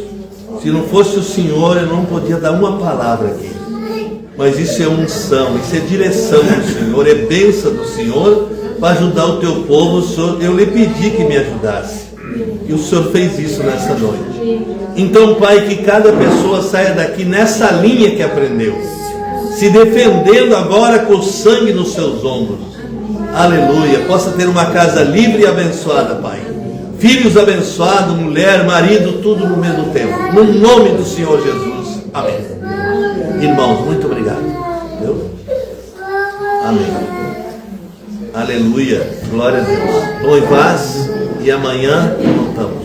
Se não fosse o Senhor, eu não podia dar uma palavra aqui. Mas isso é unção, isso é direção do Senhor, é bênção do Senhor para ajudar o Teu povo. Senhor, eu lhe pedi que me ajudasse. E o Senhor fez isso nessa noite. Então, Pai, que cada pessoa saia daqui nessa linha que aprendeu, se defendendo agora com o sangue nos seus ombros. Aleluia. Possa ter uma casa livre e abençoada, Pai. Filhos abençoados, mulher, marido, tudo no mesmo tempo. No nome do Senhor Jesus. Amém. Irmãos, muito obrigado. Viu? Amém. Aleluia. Glória a Deus. Vão em paz e amanhã voltamos.